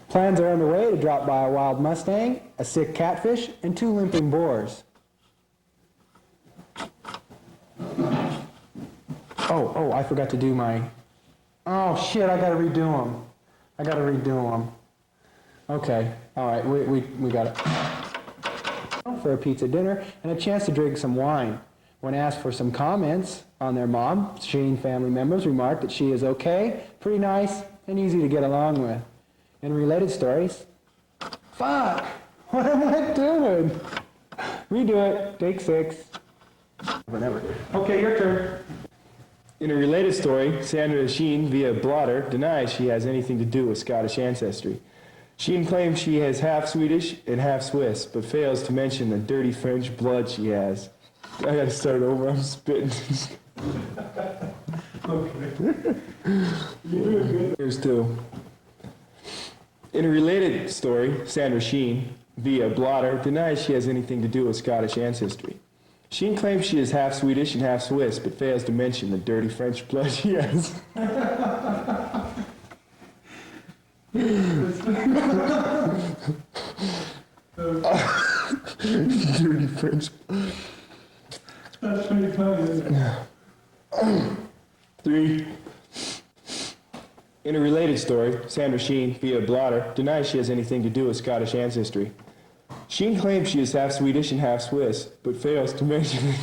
Plans are underway to drop by a wild Mustang, a sick catfish, and 2 limping boars. Oh, I forgot to do my... Oh, shit, I gotta redo them. Okay, all right, we got it. For a pizza dinner and a chance to drink some wine. When asked for some comments on their mom, Sheen family members remarked that she is okay, pretty nice, and easy to get along with. In related stories, fuck, what am I doing? Redo it, take 6. Whatever. Okay, your turn. In a related story, Sandra Sheen, via blotter, denies she has anything to do with Scottish ancestry. Sheen claims she has half Swedish and half Swiss, but fails to mention the dirty French blood she has. I gotta start over, I'm spitting. Okay. Here's 2. In a related story, Sandra Sheen, via blotter, denies she has anything to do with Scottish ancestry. Sheen claims she is half Swedish and half Swiss, but fails to mention the dirty French blood she has. Dirty French. That's pretty funny, isn't it? 3. In a related story, Sandra Sheen, via blotter, denies she has anything to do with Scottish ancestry. Sheen claims she is half Swedish and half Swiss, but fails to mention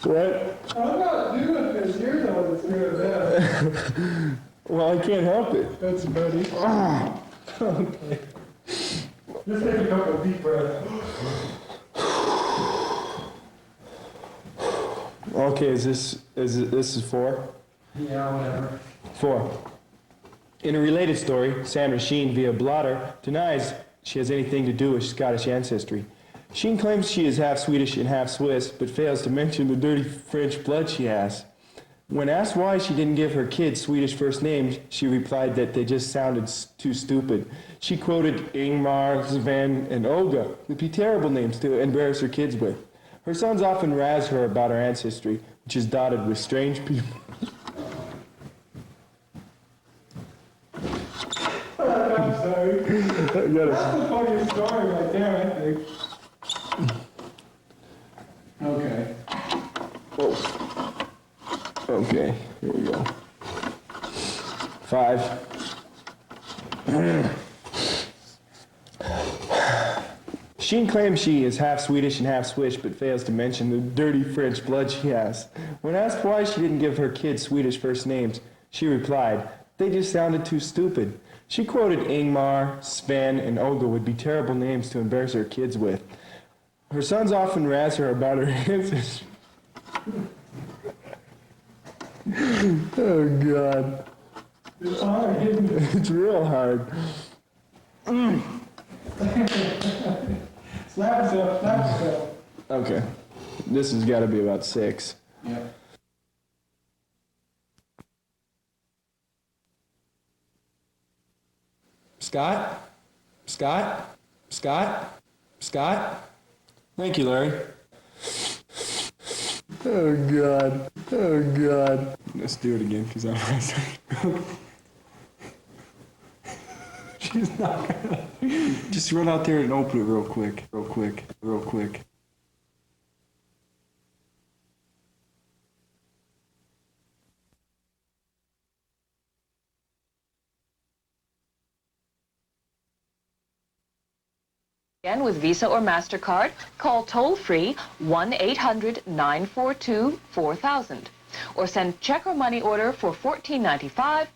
What? I'm not doing this. You're the one that's doing that. Well, I can't help it. That's funny. Okay. Just take a couple of deep breaths. Okay, this is 4? Yeah, whatever. 4. In a related story, Sandra Sheen, via blotter, denies she has anything to do with Scottish ancestry. Sheen claims she is half Swedish and half Swiss, but fails to mention the dirty French blood she has. When asked why she didn't give her kids Swedish first names, she replied that they just sounded too stupid. She quoted Ingmar, Sven, and Olga, would be terrible names to embarrass her kids with. Her sons often razz her about her ancestry, which is dotted with strange people. I'm sorry. That's the funniest story right there, I think. Okay. Okay, here we go. 5. Sheen claims she is half Swedish and half Swiss, but fails to mention the dirty French blood she has. When asked why she didn't give her kids Swedish first names, she replied, "They just sounded too stupid." She quoted Ingmar, Sven, and Olga would be terrible names to embarrass her kids with. Her sons often razz her about her answers. Oh, God. It's hard, isn't it? It's real hard. Slap yourself, slap yourself. Okay. This has got to be about 6. Yeah. Scott? Scott? Scott? Scott? Thank you, Larry. Oh, God. Oh, God. Let's do it again, because I'm She's not gonna... Just run out there and open it real quick. Real quick. Real quick. Again, with Visa or MasterCard, call toll-free 1-800-942-4000 or send check or money order for $14.95